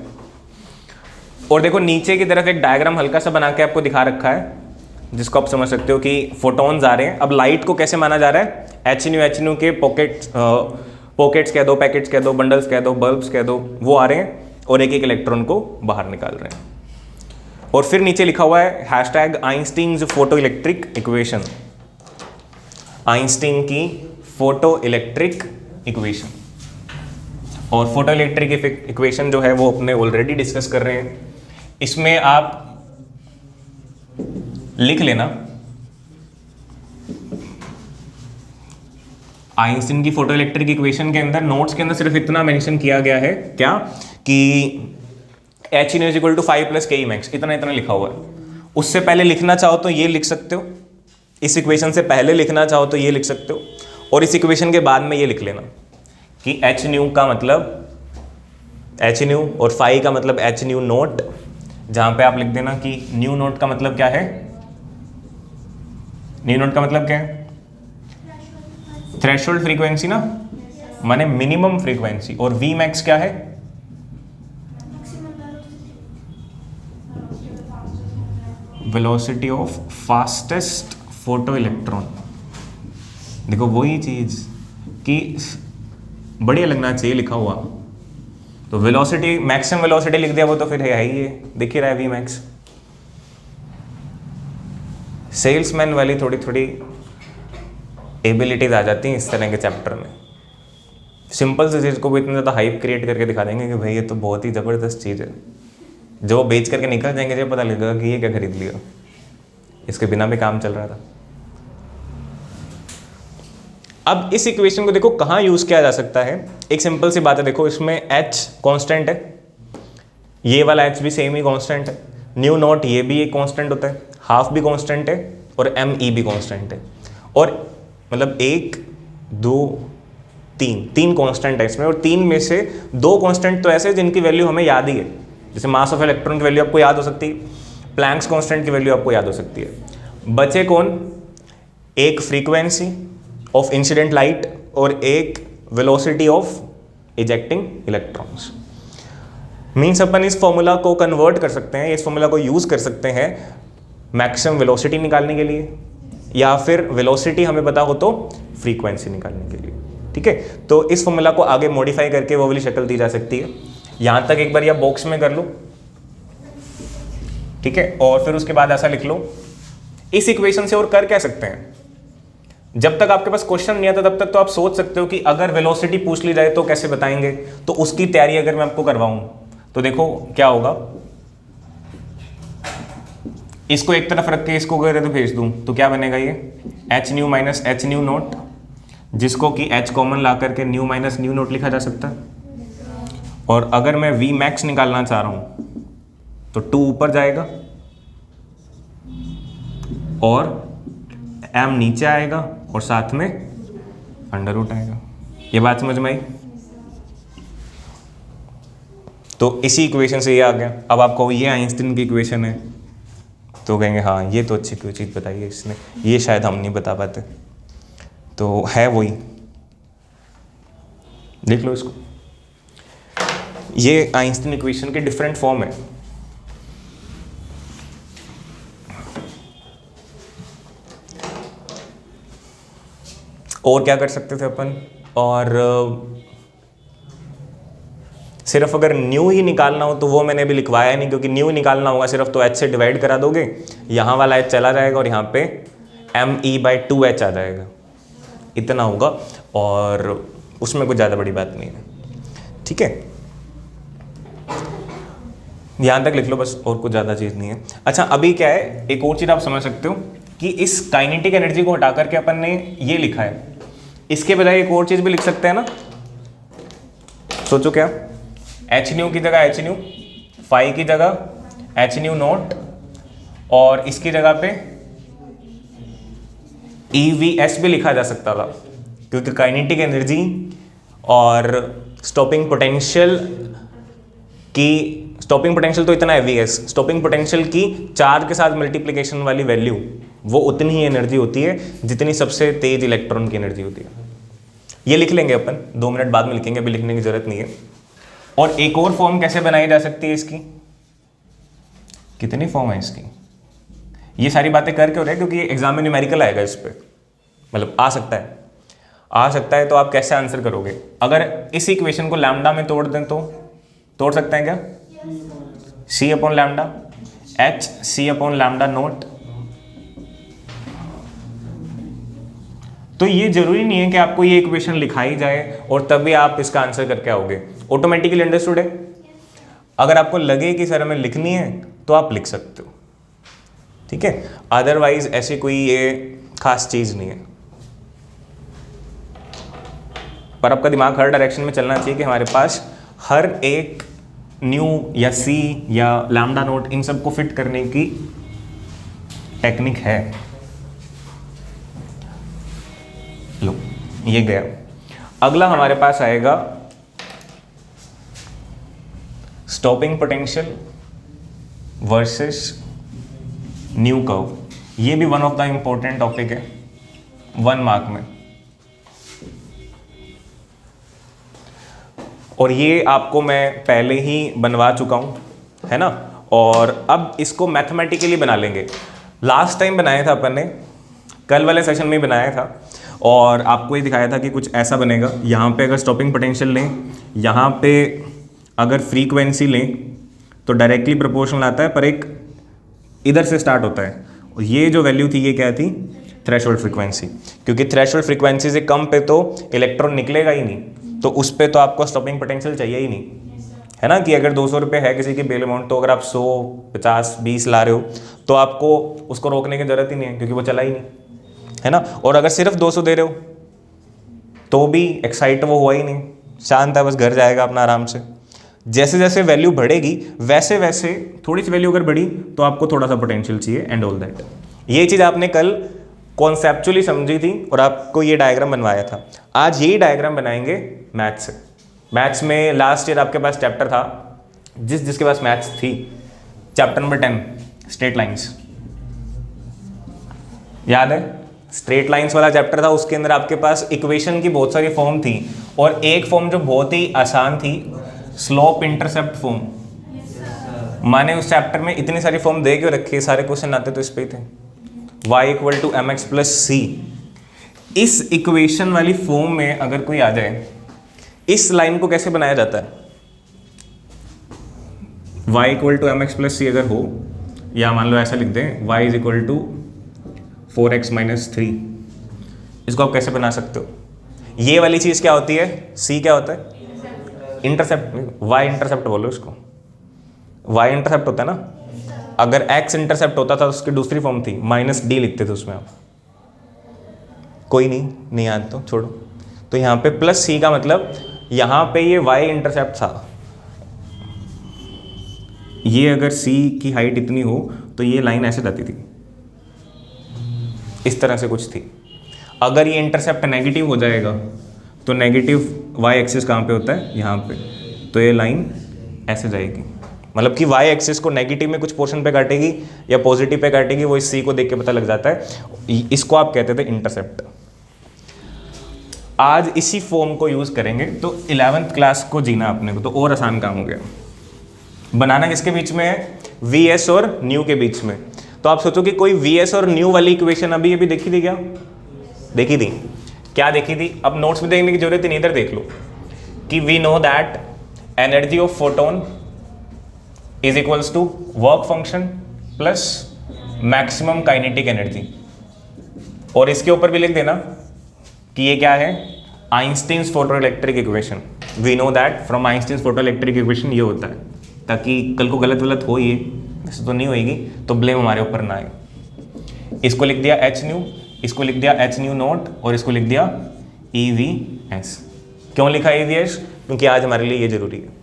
और देखो नीचे की तरफ एक डायग्राम हल्का सा बना के आपको दिखा रखा है जिसको आप समझ सकते हो कि फोटॉन्स आ रहे हैं। अब लाइट को कैसे माना जा रहा है, एच न्यू के पॉकेट्स कह दो, पैकेट्स कह दो, बंडल्स कह दो, बल्ब्स कह दो, वो आ रहे हैं और एक एक इलेक्ट्रॉन को बाहर निकाल रहे हैं। और फिर नीचे लिखा हुआ है hashtag Einstein's photo electric equation, Einstein की फोटो इलेक्ट्रिक इक्वेशन। और फोटो इलेक्ट्रिक इक्वेशन जो है वो अपने ऑलरेडी डिस्कस कर रहे हैं, इसमें आप लिख लेना आइंस्टीन की फोटो इलेक्ट्रिक इक्वेशन के अंदर नोट्स के अंदर सिर्फ इतना मेंशन किया गया है क्या कि H in is equal to 5 + KE max, इतना लिखा हुआ है। उससे पहले लिखना चाहो तो ये लिख सकते हो, इस इक्वेशन से पहले लिखना चाहो तो ये लिख सकते हो, और इस इक्वेशन के बाद में ये लिख लेना कि H न्यू का मतलब H न्यू और फाई का मतलब H न्यू नोट, जहां पे आप लिख देना कि न्यू नोट का मतलब क्या है, न्यू नोट का मतलब क्या है, थ्रेशोल्ड फ्रीक्वेंसी ना, माने मिनिमम फ्रीक्वेंसी, और V मैक्स क्या है, velocity of fastest photo electron. देखो वही चीज कि बढ़िया लगना चाहिए लिखा हुआ, तो वेलोसिटी मैक्सिमम वेलोसिटी लिख दिया वो तो फिर है ही, ये दिख ही रहा है V मैक्स। सेल्समैन वाली थोड़ी थोड़ी एबिलिटीज आ जाती हैं इस तरह के चैप्टर में, सिंपल सी चीज़ को भी इतना ज़्यादा हाइप क्रिएट करके दिखा देंगे कि भाई ये तो बहुत ही ज़बरदस्त चीज़ है, जो बेच करके निकल जाएंगे जब पता लगेगा कि ये क्या खरीद लिया, इसके बिना भी काम चल रहा था। अब इस इक्वेशन को देखो कहाँ यूज़ किया जा सकता है, एक सिंपल सी बात है, देखो इसमें H कांस्टेंट है, ये वाला H भी सेम ही कांस्टेंट है, न्यू नॉट ये भी एक कांस्टेंट होता है, हाफ भी कांस्टेंट है और ME भी कांस्टेंट है, और मतलब 1 2 3 कांस्टेंट है इसमें, और 3 में से 2 कांस्टेंट तो ऐसे जिनकी वैल्यू हमें याद ही है, जैसे मास ऑफ इलेक्ट्रॉन की वैल्यू आपको याद हो सकती है, प्लैंक्स कांस्टेंट की वैल्यू आपको याद हो सकती है। बचे कौन, एक फ्रीक्वेंसी ऑफ इंसिडेंट लाइट और एक velocity of ejecting electrons. Means अपन इस फॉर्मूला को कन्वर्ट कर सकते हैं, इस फॉर्मूला को यूज कर सकते हैं मैक्सिमम वेलोसिटी निकालने के लिए, या फिर वेलोसिटी हमें पता हो तो फ्रीक्वेंसी निकालने के लिए। ठीक है, तो इस फॉर्मूला को आगे मॉडिफाई करके वो वाली शक्ल दी जा सकती है। यहां तक एक बार या बॉक्स में कर लो, ठीक है, और फिर उसके बाद ऐसा लिख लो। इस इक्वेशन से और कर क्या सकते हैं, जब तक आपके पास क्वेश्चन नहीं आता तब तक तो आप सोच सकते हो कि अगर वेलोसिटी पूछ ली जाए तो कैसे बताएंगे, तो उसकी तैयारी अगर मैं आपको करवाऊं तो देखो क्या होगा, इसको एक तरफ रख के इसको अगर तो भेज दूं तो क्या बनेगा, ये H new minus H new note, जिसको कि H कॉमन ला करके न्यू माइनस न्यू नोट लिखा जा सकता है। और अगर मैं V मैक्स निकालना चाह रहा हूं तो 2 ऊपर जाएगा और M नीचे आएगा और साथ में अंडर रूट आएगा। ये बात समझ में आई? तो इसी इक्वेशन से ये आ गया। अब आपको ये आइंस्टीन की इक्वेशन है, तो कहेंगे हाँ ये तो अच्छी कोई चीज़ बताई है इसने, ये शायद हम नहीं बता पाते। तो है वही, देख लो इसको, ये आइंस्टीन इक्वेशन के डिफरेंट फॉर्म है। और क्या कर सकते थे अपन, और सिर्फ अगर न्यू ही निकालना हो तो वो मैंने अभी लिखवाया नहीं, क्योंकि न्यू निकालना होगा सिर्फ तो h से डिवाइड करा दोगे, यहाँ वाला h चला जाएगा और यहाँ पे me/2h आ जाएगा, इतना होगा, और उसमें कुछ ज़्यादा बड़ी बात नहीं है। ठीक है, यहाँ तक लिख लो बस, और कुछ ज़्यादा चीज़ नहीं है। अच्छा अभी क्या है, एक और चीज़ आप समझ सकते हो कि इस काइनेटिक एनर्जी को हटा करके अपन ने ये लिखा है, इसके बजाय एक और चीज़ भी लिख सकते हैं ना, सोचो क्या, एच न्यू की जगह एच न्यू, फाई की जगह एच न्यू नॉट, और इसकी जगह पे EVS भी लिखा जा सकता था, क्योंकि काइनेटिक एनर्जी और स्टॉपिंग पोटेंशियल तो इतना है VS, स्टॉपिंग पोटेंशियल की चार्ज के साथ मल्टीप्लिकेशन वाली वैल्यू वो उतनी ही एनर्जी होती है जितनी सबसे तेज इलेक्ट्रॉन की एनर्जी होती है। ये लिख लेंगे अपन, 2 मिनट बाद में लिखेंगे, अभी लिखने की जरूरत नहीं है। और एक और फॉर्म कैसे बनाई जा सकती है इसकी, कितनी फॉर्म है इसकी, ये सारी बातें करके हो रहे हैं क्योंकि एग्जाम में न्यूमेरिकल आएगा इस पर, मतलब आ सकता है, तो आप कैसे आंसर करोगे। अगर इस इक्वेशन को लैम्डा में तोड़ दें तो तोड़ सकते हैं क्या, C/λ H C/λ नोट। तो ये जरूरी नहीं है कि आपको ये इक्वेशन लिखाई जाए और तभी आप इसका आंसर करके आओगे, ऑटोमेटिकली अंडरस्टूड है। अगर आपको लगे कि सर हमें लिखनी है तो आप लिख सकते हो, ठीक है, अदरवाइज ऐसी कोई ये खास चीज नहीं है। पर आपका दिमाग हर डायरेक्शन में चलना चाहिए कि हमारे पास हर एक न्यू या C या लैम्डा नोट इन सबको फिट करने की टेक्निक है। लो ये गया। अगला हमारे पास आएगा stopping potential versus new curve. ये भी one of the important topic है 1 मार्क में, और ये आपको मैं पहले ही बनवा चुका हूँ, है ना, और अब इसको मैथमेटिकली बना लेंगे। लास्ट टाइम बनाया था अपन ने, कल वाले सेशन में बनाया था, और आपको ये दिखाया था कि कुछ ऐसा बनेगा। यहाँ पे अगर स्टॉपिंग पोटेंशियल लें, यहाँ पे अगर फ्रीक्वेंसी लें तो डायरेक्टली प्रोपोर्शनल आता है, पर एक इधर से स्टार्ट होता है, और ये जो वैल्यू थी ये क्या थी, थ्रेशोल्ड फ्रीक्वेंसी, क्योंकि थ्रेशोल्ड फ्रीक्वेंसी से कम पे तो इलेक्ट्रॉन निकलेगा ही नहीं, तो उस पे तो आपको स्टॉपिंग पोटेंशियल चाहिए ही नहीं, है ना। कि अगर 200 रुपये है किसी की बेल अमाउंट, तो अगर आप 100, 50, 20 ला रहे हो तो आपको उसको रोकने की जरूरत ही नहीं है, क्योंकि वो चला ही नहीं, है ना। और अगर सिर्फ 200 दे रहे हो तो भी एक्साइट वो हुआ ही नहीं, शांत है, बस घर जाएगा अपना आराम से। जैसे जैसे वैल्यू बढ़ेगी वैसे वैसे थोड़ी सी वैल्यू अगर बढ़ी तो आपको थोड़ा सा पोटेंशियल चाहिए एंड ऑल दैट। ये चीज़ आपने कल कॉन्सेप्चुअली समझी थी और आपको ये डायग्राम बनवाया था। आज यही डायग्राम बनाएंगे मैथ्स से। मैथ्स में लास्ट ईयर आपके पास चैप्टर था, जिसके पास मैथ्स थी, चैप्टर नंबर 10 स्ट्रेट लाइंस, याद है, स्ट्रेट लाइंस वाला चैप्टर था। उसके अंदर आपके पास इक्वेशन की बहुत सारी फॉर्म थी, और एक फॉर्म जो बहुत ही आसान थी, स्लोप इंटरसेप्ट फॉर्म। माने उस चैप्टर में इतनी सारी फॉर्म दे के रखी, सारे क्वेश्चन आते तो इस पे ही थे, y = mx + c। इस इक्वेशन वाली फॉर्म में अगर कोई आ जाए, इस लाइन को कैसे बनाया जाता है, y = mx + c अगर हो, या मान लो ऐसा लिख दें y = 4x - 3, इसको आप कैसे बना सकते हो। ये वाली चीज क्या होती है, c क्या होता है, इंटरसेप्ट, y इंटरसेप्ट बोलो इसको, y इंटरसेप्ट होता है ना। अगर x इंटरसेप्ट होता था उसकी दूसरी फॉर्म थी -d लिखते थे उसमें आप, कोई नहीं याद तो छोड़ो। तो यहाँ पे +c का मतलब यहाँ पे ये y इंटरसेप्ट था, ये अगर c की हाइट इतनी हो तो ये लाइन ऐसे जाती थी, इस तरह से कुछ थी। अगर ये इंटरसेप्ट नेगेटिव हो जाएगा तो नेगेटिव y एक्सिस कहाँ पे होता है, यहाँ पे, तो ये लाइन ऐसे जाएगी, मतलब कि वाई एक्सिस को नेगेटिव में कुछ पोर्शन पे काटेगी या पॉजिटिव पे काटेगी, वो इस सी को देख के पता लग जाता है। इसको आप कहते थे इंटरसेप्ट। आज इसी फॉर्म को यूज करेंगे, तो 11th क्लास को जीना अपने को, तो और आसान काम हो गया। बनाना किसके बीच में है? वी एस और न्यू के बीच में। तो आप सोचो कि कोई वी एस और न्यू वाली इक्वेशन अभी अभी देखी थी क्या? देखी थी। क्या देखी थी? अब नोट्स में देखने की जरूरत नहीं, इधर देख लो कि we know that energy of photon is equals to work function plus maximum kinetic energy. और इसके ऊपर भी लिख देना कि ये क्या है? Einstein's photoelectric equation. We know that from Einstein's photoelectric equation ये होता है, ताकि कल को गलत गलत हो, ये वैसे तो नहीं होएगी, तो ब्लेम हमारे ऊपर ना आए। इसको लिख दिया एच न्यू, इसको लिख दिया एच न्यू नोट, और इसको लिख दिया ई वी एस। क्यों लिखा ई वी एस? क्योंकि आज हमारे लिए ये जरूरी है।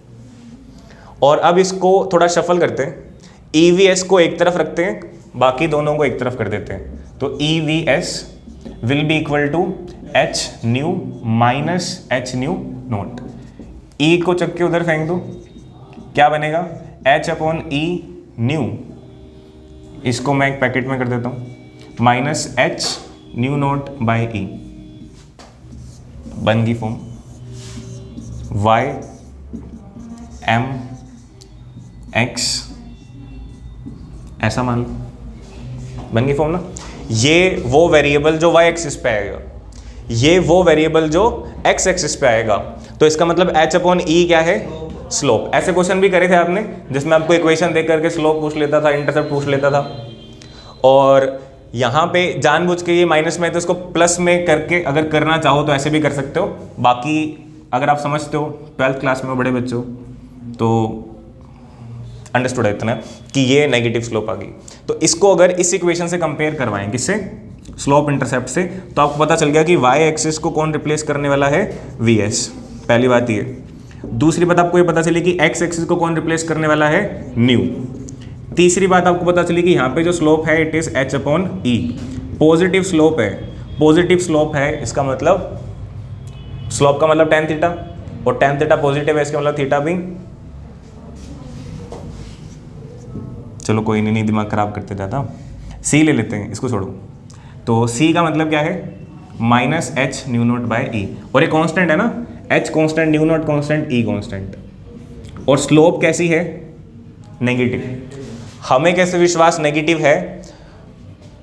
और अब इसको थोड़ा शफल करते हैं, ई वी एस को एक तरफ रखते हैं, बाकी दोनों को एक तरफ कर देते हैं। तो E V S will be equal to H nu minus H nu naught. E को चक के उधर फेंक दो, क्या बनेगा? एच अपॉन ई न्यू, इसको मैं एक पैकेट में कर देता हूँ, minus H nu naught by E. बन गई फॉर्म वाई एम एक्स, ऐसा मान लो, बन गई फॉर्म ना। ये वो वेरिएबल जो वाई एक्सिस पे आएगा, ये वो वेरिएबल जो एक्स एक्सिस पे आएगा। तो इसका मतलब एच अपॉन ई क्या है? स्लोप। ऐसे क्वेश्चन भी करे थे आपने, जिसमें आपको इक्वेशन देख करके स्लोप पूछ लेता था, इंटरसेप्ट पूछ लेता था। और यहाँ पे जानबूझ के ये माइनस में है, तो इसको प्लस में करके अगर करना चाहो तो ऐसे भी कर सकते हो। बाकी अगर आप समझते हो, 12th क्लास में बड़े बच्चे हो, तो अंडरस्टूड है इतना कि ये नेगेटिव स्लोप आ गई। तो इसको अगर इस इक्वेशन से कंपेयर करवाएं, किससे? स्लोप इंटरसेप्ट से, तो आपको पता चल गया कि वाई एक्सिस को कौन रिप्लेस करने वाला है? V S. पहली बात ये। दूसरी बात आपको ये पता चली कि एक्स एक्सिस को कौन रिप्लेस करने वाला है? न्यू। तीसरी बात आपको पता चली कि यहाँ पे जो स्लोप है it is H upon E. Positive slope है, पॉजिटिव स्लोप है, इसका मतलब स्लोप का मतलब tan थीटा, और tan थीटा पॉजिटिव है, इसका मतलब थीटा भी। चलो कोई नहीं, दिमाग खराब करते ज़्यादा। सी ले लेते हैं, इसको छोड़ो। तो सी का मतलब क्या है? Minus H nu naught by E. और ये कांस्टेंट है ना, H constant, nu naught constant, E constant. और स्लोप कैसी है? नेगेटिव। हमें कैसे विश्वास नेगेटिव है?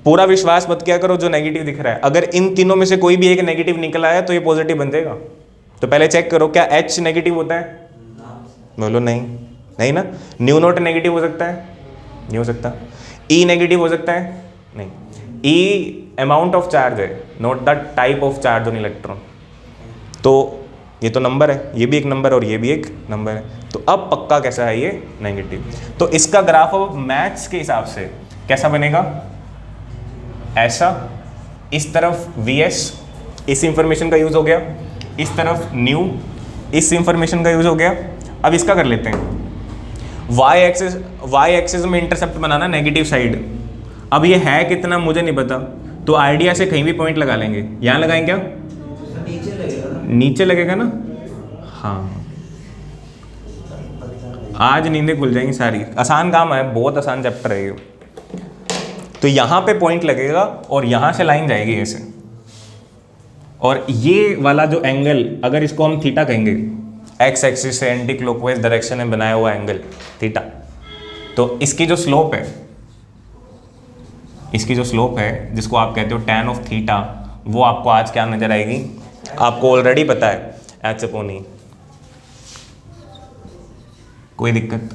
पूरा विश्वास मत क्या करो जो नेगेटिव दिख रहा है। अगर इन तीनों में से कोई भी एक नेगेटिव निकल आया तो ये पॉजिटिव बन जाएगा। तो पहले चेक करो क्या एच नेगेटिव होता है? बोलो नहीं, नहीं ना। न्यू नोट नेगेटिव हो सकता है? नहीं हो सकता। ई नेगेटिव हो सकता है? नहीं। ई अमाउंट ऑफ चार्ज है, not the type of charge on electron. तो ये तो नंबर है, ये भी एक नंबर और ये भी एक नंबर है। तो अब पक्का कैसा है ये? नेगेटिव। तो इसका ग्राफ अब मैथ्स के हिसाब से कैसा बनेगा? ऐसा। इस तरफ वी एस, इस इंफॉर्मेशन का यूज हो गया, इस तरफ न्यू, इस इंफॉर्मेशन का यूज हो गया। अब इसका कर लेते हैं। वाई एक्सिस में इंटरसेप्ट बनाना नेगेटिव साइड। अब ये है कितना मुझे नहीं पता, तो आइडिया से कहीं भी पॉइंट लगा लेंगे। यहाँ लगाएं क्या? नीचे लगेगा ना। हाँ, आज नींदें खुल जाएंगी सारी। आसान काम है, बहुत आसान चैप्टर है ये। तो यहाँ पे पॉइंट लगेगा और यहाँ से लाइन जाएगी ऐसे, और ये वाला जो एंगल, अगर इसको हम थीटा कहेंगे, एक्स एक्सिस से एंटी क्लॉकवाइज डायरेक्शन में बनाया हुआ एंगल थीटा, तो इसकी जो स्लोप है, इसकी जो स्लोप है जिसको आप कहते हो tan ऑफ थीटा, वो आपको आज क्या नजर आएगी? आपको ऑलरेडी पता है, एच अपॉन ई। कोई दिक्कत?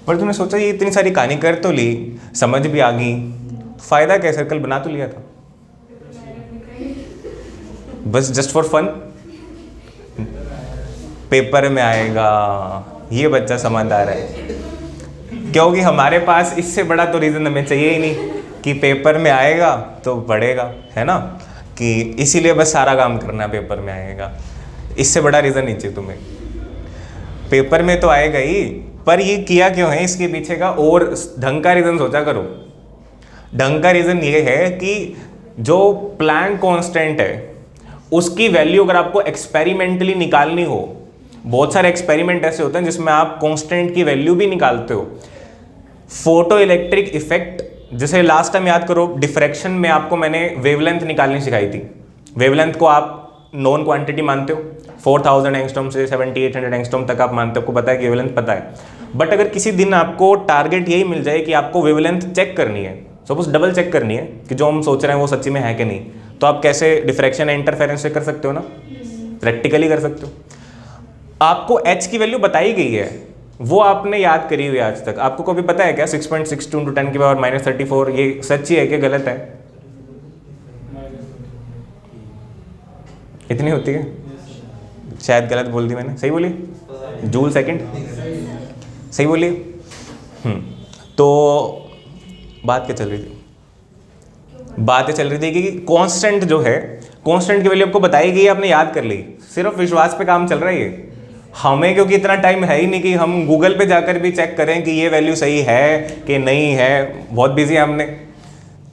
पर तूने सोचा ये इतनी सारी कहानी कर तो ली, समझ भी आ गई, फायदा क्या? सर्कल बना तो लिया था, बस जस्ट फॉर फन। पेपर में आएगा, ये बच्चा समझदार है, क्योंकि हमारे पास इससे बड़ा तो रीज़न हमें चाहिए ही नहीं कि पेपर में आएगा तो पढ़ेगा, है ना, कि इसीलिए बस सारा काम करना पेपर में आएगा। इससे बड़ा रीज़न नहीं चाहिए तुम्हें। पेपर में तो आएगा ही, पर ये किया क्यों है इसके पीछे का और ढंग का रीज़न सोचा करो। ढंग का रीज़न ये है कि जो प्लैंक कांस्टेंट है उसकी वैल्यू अगर आपको एक्सपेरिमेंटली निकालनी हो बहुत सारे एक्सपेरिमेंट ऐसे होते हैं जिसमें आप कांस्टेंट की वैल्यू भी निकालते हो। फोटो इलेक्ट्रिक इफेक्ट, जैसे लास्ट टाइम याद करो डिफ्रैक्शन में आपको मैंने वेवलेंथ निकालनी सिखाई थी। वेवलेंथ को आप नॉन क्वांटिटी मानते हो, 4000 एंगस्ट्रॉम से 7800 एंगस्ट्रॉम तक आप मानते हो, आपको पता है कि वेवलेंथ पता है। बट अगर किसी दिन आपको टारगेट यही मिल जाए कि आपको वेवलेंथ चेक करनी है, सपोज डबल चेक करनी है कि जो हम सोच रहे हैं वो सच्ची में है कि नहीं, तो आप कैसे डिफ्रैक्शन एंड इंटरफेरेंस से कर सकते हो ना, प्रैक्टिकली कर सकते हो। आपको h की वैल्यू बताई गई है, वो आपने याद करी हुई है आज तक। आपको कभी पता है क्या 6.62 × 10⁻³ ये सच्ची है कि गलत है? इतनी होती है? शायद गलत बोल दी मैंने, सही बोली? जूल सेकंड सही बोली। तो बात क्या चल रही थी? बातें चल रही थी कि कांस्टेंट जो है, कांस्टेंट की वैल्यू आपको बताई गई है, आपने याद कर ली, सिर्फ विश्वास पे काम चल रहा है ये। हमें क्योंकि इतना टाइम है ही नहीं कि हम गूगल पे जाकर भी चेक करें कि ये वैल्यू सही है कि नहीं है, बहुत बिजी है हमने।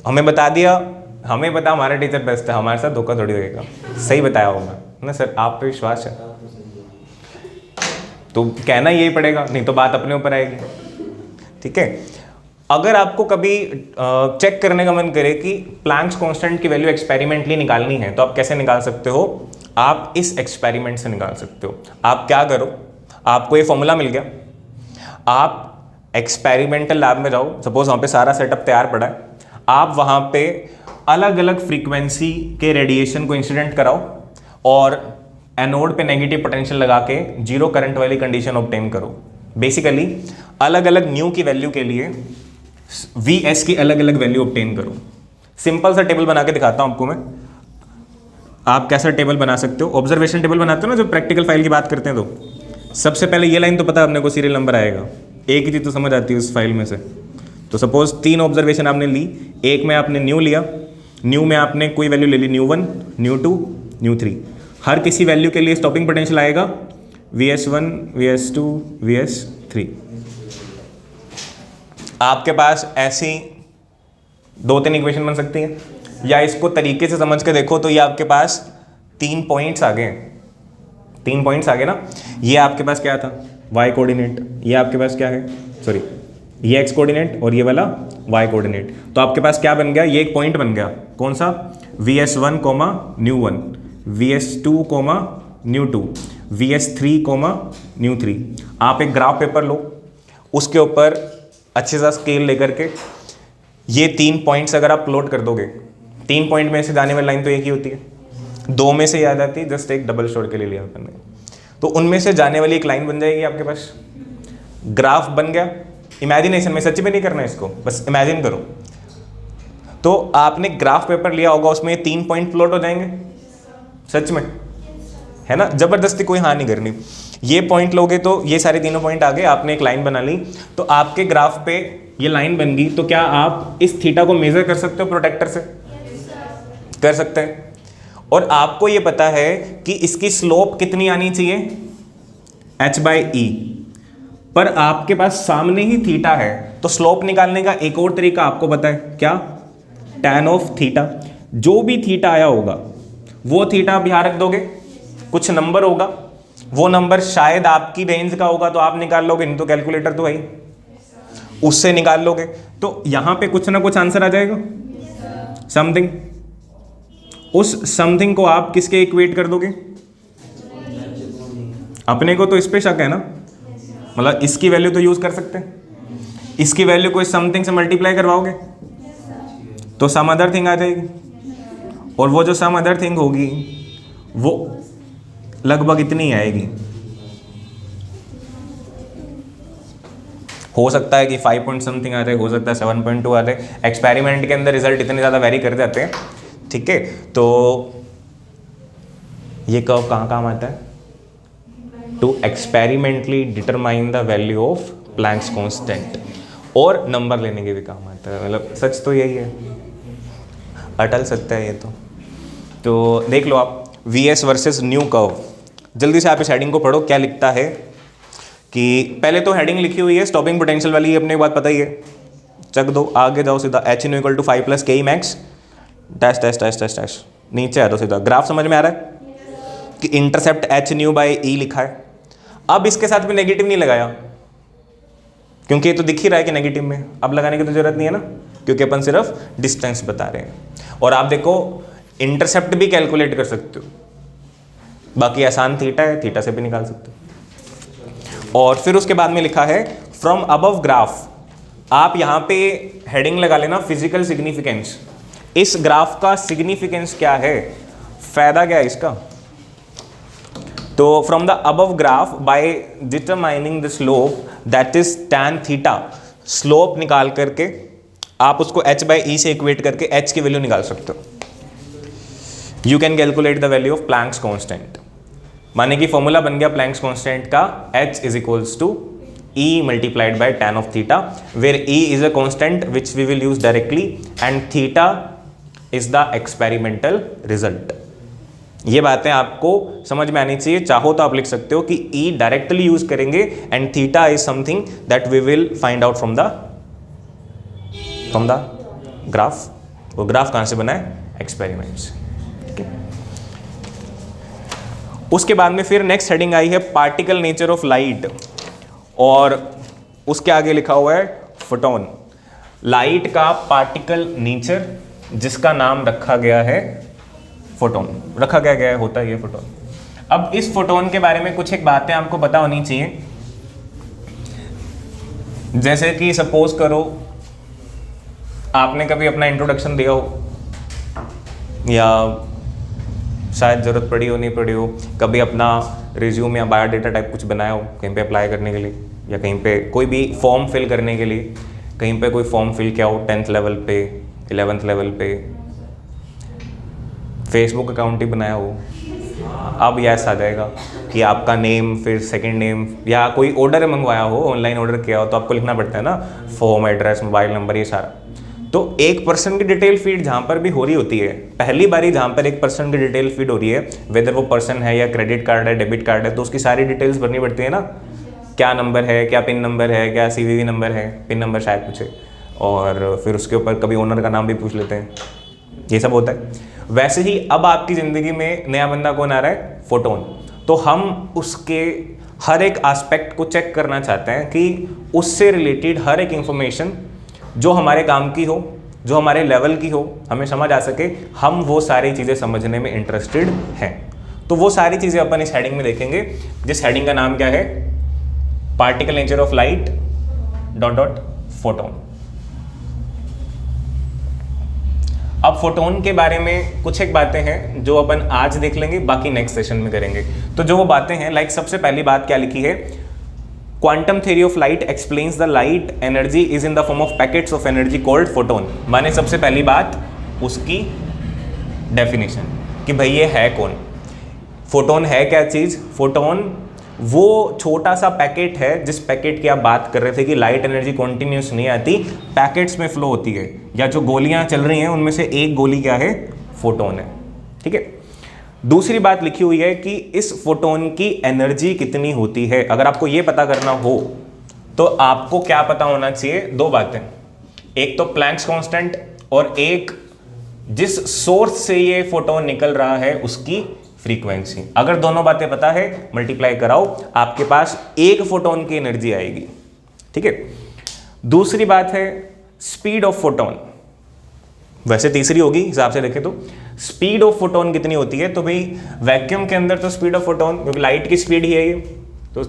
हमें बता दिया, हमें पता हमारा टीचर बेस्ट है, हमारे साथ धोखा थोड़ी होगा, सही बताया होगा ना सर, आप पे विश्वास है तो कहना यही पड़ेगा, नहीं तो बात अपने ऊपर आएगी। ठीक है, अगर आपको कभी चेक करने का मन करे कि प्लैंक्स कांस्टेंट की वैल्यू एक्सपेरिमेंटली निकालनी है, तो आप कैसे निकाल सकते हो? आप इस एक्सपेरिमेंट से निकाल सकते हो। आप क्या करो, आपको ये फॉर्मूला मिल गया, आप एक्सपेरिमेंटल लैब में जाओ, सपोज वहाँ पे सारा सेटअप तैयार पड़ा है, आप वहाँ पे अलग अलग फ्रीक्वेंसी के रेडिएशन को इंसिडेंट कराओ और एनोड पे नेगेटिव पोटेंशियल लगा के जीरो करंट वाली कंडीशन ऑब्टेन करो। बेसिकली अलग अलग न्यू की वैल्यू के लिए Vs की अलग अलग वैल्यू ऑब्टेन करो। सिंपल सा टेबल बना के दिखाता हूं आपको मैं। आप कैसा टेबल बना सकते हो? ऑब्जर्वेशन टेबल बनाते हो ना, जो प्रैक्टिकल फाइल की बात करते हैं, तो सबसे पहले ये लाइन तो पता है अपने को, सीरियल नंबर आएगा, एक ही चीज तो समझ आती है उस फाइल में से। तो सपोज 3 ऑब्जर्वेशन आपने ली, एक में आपने न्यू लिया, न्यू में आपने कोई वैल्यू ले ली, न्यू1, न्यू2, न्यू3। हर किसी वैल्यू के लिए स्टॉपिंग पोटेंशियल आएगा Vs1, Vs2, Vs3। आपके पास ऐसी 2-3 इक्वेशन बन सकती हैं, या इसको तरीके से समझ के देखो तो ये आपके पास 3 पॉइंट्स आ गए, 3 पॉइंट्स आ गए ना। ये आपके पास क्या था? y coordinate. ये आपके पास क्या है? सॉरी, ये x कोऑर्डिनेट और ये वाला y कोऑर्डिनेट। तो आपके पास क्या बन गया? ये एक पॉइंट बन गया, कौन सा? Vs1, न्यू1, Vs2, न्यू2, Vs3, न्यू3। आप एक ग्राफ पेपर लो, उसके ऊपर अच्छे सा स्केल लेकर के ये 3 पॉइंट्स अगर आप प्लॉट कर दोगे, 3 पॉइंट में से जाने वाली लाइन तो एक ही होती है, 2 में से याद आती है, जस्ट एक डबल शॉर्ट के लिए लिया अपन ने, तो उनमें से जाने वाली एक लाइन बन जाएगी आपके पास। ग्राफ बन गया, इमेजिनेशन में, सच में नहीं करना इसको, बस इमेजिन करो। तो आपने ग्राफ पेपर लिया होगा, उसमें 3 पॉइंट प्लॉट हो जाएंगे, सच में, है ना? जबरदस्ती कोई हाँ नहीं करनी। ये पॉइंट लोगे तो ये सारे तीनों पॉइंट आ गए, आपने एक लाइन बना ली, तो आपके ग्राफ पे ये लाइन बन गई। तो क्या आप इस थीटा को मेजर कर सकते हो प्रोटेक्टर से? कर सकते हैं। और आपको ये पता है कि इसकी स्लोप कितनी आनी चाहिए? h/e। पर आपके पास सामने ही थीटा है, तो स्लोप निकालने का एक और तरीका आपको पता है क्या? tan of theta. जो भी थीटा आया होगा वो थीटा आप यहां रख दोगे, कुछ नंबर होगा, वो नंबर शायद आपकी रेंज का होगा तो आप निकाल लोगे, नहीं तो कैलकुलेटर तो है ही, उससे निकाल लोगे। तो यहां पे कुछ ना कुछ आंसर आ जाएगा, समथिंग। उस समथिंग को आप किसके इक्वेट कर दोगे? अपने को तो इस पे शक है ना, मतलब इसकी वैल्यू तो यूज कर सकते हैं, इसकी वैल्यू को इस समथिंग से मल्टीप्लाई करवाओगे तो सम अदर थिंग आ जाएगी, और वो जो सम अदर थिंग होगी वो लगभग इतनी ही आएगी। हो सकता है कि 5 पॉइंट समथिंग आ जाए, हो सकता है 7.2 आ जाए। एक्सपेरिमेंट के अंदर रिजल्ट इतने ज़्यादा वेरी कर जाते हैं, ठीक है। तो ये कर्व कहाँ काम आता है? To experimentally determine the value of Planck's constant, और नंबर लेने के भी काम आता है। मतलब सच तो यही है, अटल सत्य है ये तो देख लो आप, Vs वर्सेस न्यू कर्व। जल्दी से आप इस हेडिंग को पढ़ो, क्या लिखता है कि पहले तो हेडिंग लिखी हुई है स्टॉपिंग पोटेंशियल वाली, अपने बात पता ही है, चक दो, आगे जाओ सीधा, h in equal to 5 + ke max dash dash dash dash dash, नीचे आ दो सीधा। ग्राफ समझ में आ रहा है कि intercept h new by e लिखा है, अब इसके साथ भी नेगेटिव नहीं लगाया क्योंकि ये तो दिख ही रहा है कि नेगेटिव में, अब लगाने की तो जरूरत नहीं है ना, क्योंकि अपन सिर्फ डिस्टेंस बता रहे हैं। और आप देखो इंटरसेप्ट भी कैलकुलेट कर सकते हो, बाकी आसान थीटा है, थीटा से भी निकाल सकते हो। और फिर उसके बाद में लिखा है फ्रॉम अबव ग्राफ, आप यहां पे हेडिंग लगा लेना फिजिकल सिग्निफिकेंस। इस ग्राफ का सिग्निफिकेंस क्या है, फायदा क्या है इसका। तो from the above graph by determining the slope that is tan theta, slope निकाल करके आप उसको h/e से इक्वेट करके h की वैल्यू निकाल सकते हो। You can calculate the value of Planck's constant, माने कि फॉर्मूला बन गया प्लैंक्स कांस्टेंट का h is equals to e multiplied by tan of theta, where e is a constant which we will use directly and theta is the experimental result। ये बातें आपको समझ में आनी चाहिए, चाहो तो आप लिख सकते हो कि e डायरेक्टली यूज करेंगे and theta is something that we will find out from the graph. वो ग्राफ कहां से बना है, एक्सपेरिमेंट्स। उसके बाद में फिर नेक्स्ट हेडिंग आई है पार्टिकल नेचर ऑफ लाइट, और उसके आगे लिखा हुआ है फोटोन। लाइट का पार्टिकल नेचर जिसका नाम रखा गया है फोटोन, रखा क्या गया है, होता है ये फोटोन। अब इस फोटोन के बारे में कुछ एक बातें आपको पता होनी चाहिए, जैसे कि सपोज करो आपने कभी अपना इंट्रोडक्शन दिया हो, या शायद ज़रूरत पड़ी हो नहीं पड़ी हो, कभी अपना रिज्यूम या बायोडाटा टाइप कुछ बनाया हो कहीं पे अप्लाई करने के लिए, या कहीं पे कोई भी फॉर्म फिल करने के लिए, कहीं पे कोई फॉर्म फिल किया हो 10th लेवल पे, 11th लेवल पे, फेसबुक अकाउंट ही बनाया हो। अब यस आ जाएगा कि आपका नेम, फिर सेकंड नेम, या कोई ऑर्डर मंगवाया हो, ऑनलाइन ऑर्डर किया हो तो आपको लिखना पड़ता है ना, फॉर्म, एड्रेस, मोबाइल नंबर, ये सारा। तो एक पर्सन की डिटेल फीड जहाँ पर भी हो रही होती है, पहली बारी जहाँ पर एक पर्सन की डिटेल फीड हो रही है, वेदर वो पर्सन है या क्रेडिट कार्ड है, डेबिट कार्ड है, तो उसकी सारी डिटेल्स भरनी पड़ती है ना, क्या नंबर है, क्या पिन नंबर है, क्या CVV नंबर है, पिन नंबर शायद पूछे, और फिर उसके ऊपर कभी ओनर का नाम भी पूछ लेते हैं, ये सब होता है। वैसे ही अब आपकी ज़िंदगी में नया बंदा कौन आ रहा है, फोटोन। तो हम उसके हर एक एस्पेक्ट को चेक करना चाहते हैं कि उससे रिलेटेड हर एक इंफॉर्मेशन जो हमारे काम की हो, जो हमारे लेवल की हो, हमें समझ आ सके, हम वो सारी चीज़ें समझने में इंटरेस्टेड हैं। तो वो सारी चीज़ें अपन इस हेडिंग में देखेंगे, जिस हेडिंग का नाम क्या है, particle nature of light dot dot photon. अब फोटोन के बारे में कुछ एक बातें हैं जो अपन आज देख लेंगे, बाकी नेक्स्ट सेशन में करेंगे। तो जो वो बातें हैं, लाइक सबसे पहली बात क्या लिखी है, quantum theory of light explains the light energy is in the form of packets of energy called photon. माने सबसे पहली बात उसकी डेफिनेशन कि भाई ये है कौन, फोटोन है क्या चीज़। फोटोन वो छोटा सा पैकेट है जिस पैकेट की आप बात कर रहे थे कि लाइट एनर्जी कॉन्टिन्यूस नहीं आती, पैकेट्स में फ्लो होती है, या जो गोलियां चल रही हैं उनमें से एक गोली क्या है, फोटोन है। ठीक है। दूसरी बात लिखी हुई है कि इस फोटोन की एनर्जी कितनी होती है। अगर आपको ये पता करना हो तो आपको क्या पता होना चाहिए, दो बातें, एक तो प्लैंक्स कांस्टेंट और एक जिस सोर्स से ये फोटोन निकल रहा है उसकी फ्रीक्वेंसी। अगर दोनों बातें पता है, मल्टीप्लाई कराओ, आपके पास एक फोटोन की एनर्जी आएगी। ठीक है। दूसरी बात है स्पीड ऑफ फोटोन, वैसे तीसरी होगी हिसाब से देखें तो। स्पीड ऑफ फोटोन कितनी होती है, तो भाई वैक्यूम के अंदर तो स्पीड ऑफ फोटोन, क्योंकि लाइट की स्पीड ही है ये, तो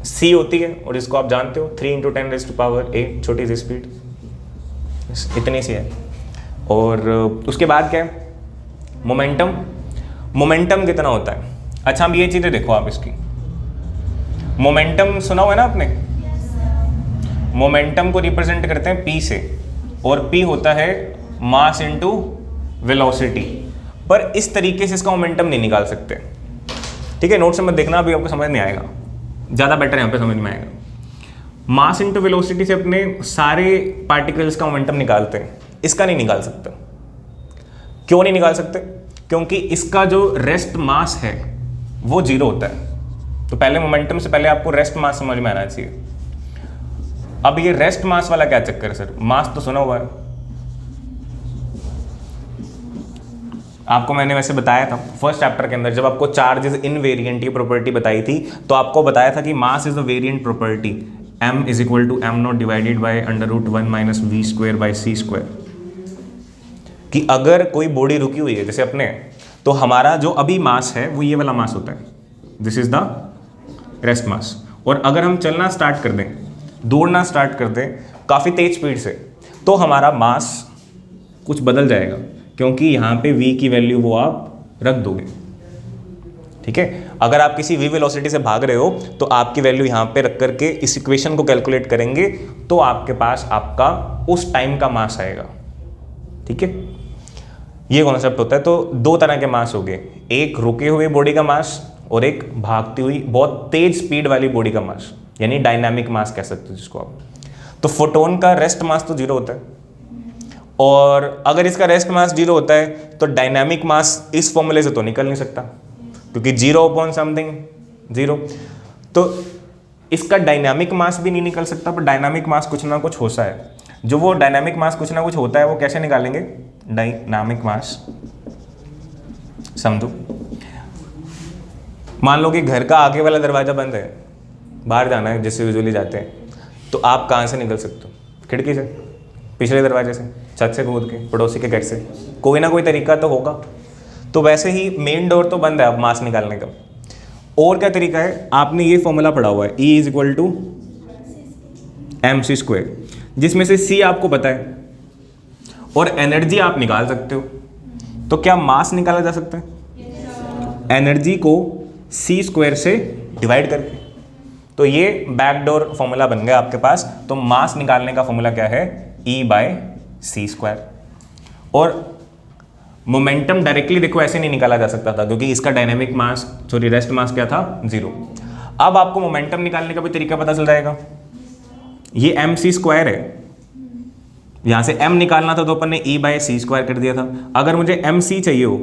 c होती है, और इसको आप जानते हो 3 × 10⁸, छोटी सी स्पीड, इतनी सी है। और उसके बाद क्या है, मोमेंटम। मोमेंटम कितना होता है, अच्छा हम ये चीज़ें देखो आप इसकी, मोमेंटम सुना हुआ है ना आपने, मोमेंटम को रिप्रेजेंट करते हैं p से, और p होता है मास इनटू वेलोसिटी। पर इस तरीके से इसका मोमेंटम नहीं निकाल सकते। ठीक है, नोट से मत देखना, अभी आपको समझ नहीं आएगा, ज़्यादा बेटर यहाँ पे समझ में आएगा। मास इनटू वेलोसिटी से अपने सारे पार्टिकल्स का मोमेंटम निकालते हैं, इसका नहीं निकाल सकते। क्यों नहीं निकाल सकते, क्योंकि इसका जो रेस्ट मास है वो 0 होता है। तो पहले मोमेंटम से पहले आपको रेस्ट मास समझ में आना चाहिए। अब ये रेस्ट मास वाला क्या चक्कर है सर, मास तो सुना हुआ है, आपको मैंने वैसे बताया था फर्स्ट चैप्टर के अंदर, जब आपको चार्ज इज इनवेरिएंट की प्रॉपर्टी बताई थी, तो आपको बताया था कि mass is the variant property, m is equal to m not divided by √1 minus v square by c square, कि अगर कोई बॉडी रुकी हुई है जैसे अपने, तो हमारा जो अभी मास है वो ये वाला मास होता है, this is the rest mass. और अगर हम चलना स्टार्ट कर दें, दौड़ना स्टार्ट कर दें काफ़ी तेज स्पीड से, तो हमारा मास कुछ बदल जाएगा, क्योंकि यहाँ पे v की वैल्यू वो आप रख दोगे, ठीक है। अगर आप किसी v वेलोसिटी से भाग रहे हो तो आपकी वैल्यू यहाँ पे रख करके इस इक्वेशन को कैलकुलेट करेंगे, तो आपके पास आपका उस टाइम का मास आएगा, ठीक है। ये कॉन्सेप्ट होता है। तो दो तरह के मास हो गए, एक रुके हुए बॉडी का मास और एक भागती हुई बहुत तेज स्पीड वाली बॉडी का मास, यानी डायनामिक मास कह सकते हो जिसको आप। तो फोटोन का रेस्ट मास तो 0 होता है, और अगर इसका रेस्ट मास 0 होता है तो डायनामिक मास इस फॉर्मूले से तो निकल नहीं सकता, क्योंकि 0/समथिंग 0। तो इसका डायनामिक मास भी नहीं निकल सकता, पर डायनामिक मास कुछ ना कुछ होता है। जो वो डायनामिक मास कुछ ना कुछ होता है वो कैसे निकालेंगे, डायनामिक मास समझो। मान लो कि घर का आगे वाला दरवाजा बंद है, बाहर जाना है जिससे यूजुअली जाते हैं, तो आप कहाँ से निकल सकते हो, खिड़की से, पिछले दरवाजे से, छत से कूद के, पड़ोसी के घर से, कोई ना कोई तरीका तो होगा। तो वैसे ही मेन डोर तो बंद है अब मास निकालने का। और क्या तरीका है, आपने ये फॉर्मूला पढ़ा हुआ है, E = mc², जिसमें से C आपको पता है और एनर्जी आप निकाल सकते हो। तो क्या मास निकाला जा सकता है? एनर्जी को c² से डिवाइड करके। तो ये बैकडोर फॉर्मूला बन गया आपके पास। तो मास निकालने का फॉर्मूला क्या है, E/c²। और मोमेंटम डायरेक्टली देखो ऐसे नहीं निकाला जा सकता था, क्योंकि इसका डायनेमिक मास रेस्ट मास क्या था, 0। अब आपको मोमेंटम निकालने का भी तरीका पता चल जाएगा। ये mc² है, यहां से m निकालना था तो अपन ने E/c² कर दिया था। अगर मुझे mc चाहिए हो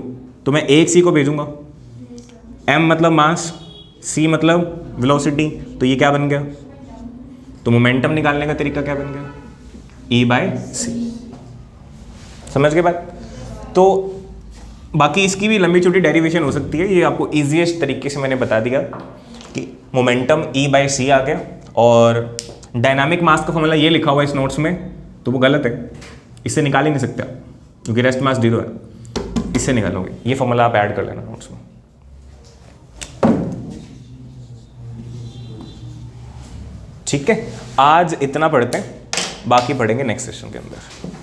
तो मैं एक c को भेजूंगा, m मतलब मास, c मतलब वेलोसिटी, तो ये क्या बन गया, तो मोमेंटम निकालने का तरीका क्या बन गया, E/c। समझ गए बात? तो बाकी इसकी भी लंबी छोटी डेरिवेशन हो सकती है, ये आपको ईजीएस्ट तरीके से मैंने बता दिया कि मोमेंटम E/c आ गया। और डायनामिक मास का फॉर्मूला ये लिखा हुआ है इस नोट्स में, तो वो गलत है, इससे निकाल ही नहीं सकते आप, क्योंकि रेस्ट मास 0 है, इससे निकालोगे। ये फॉर्मूला आप ऐड कर लेना नोट्स में। ठीक है, आज इतना पढ़ते हैं, बाकी पढ़ेंगे नेक्स्ट सेशन के अंदर।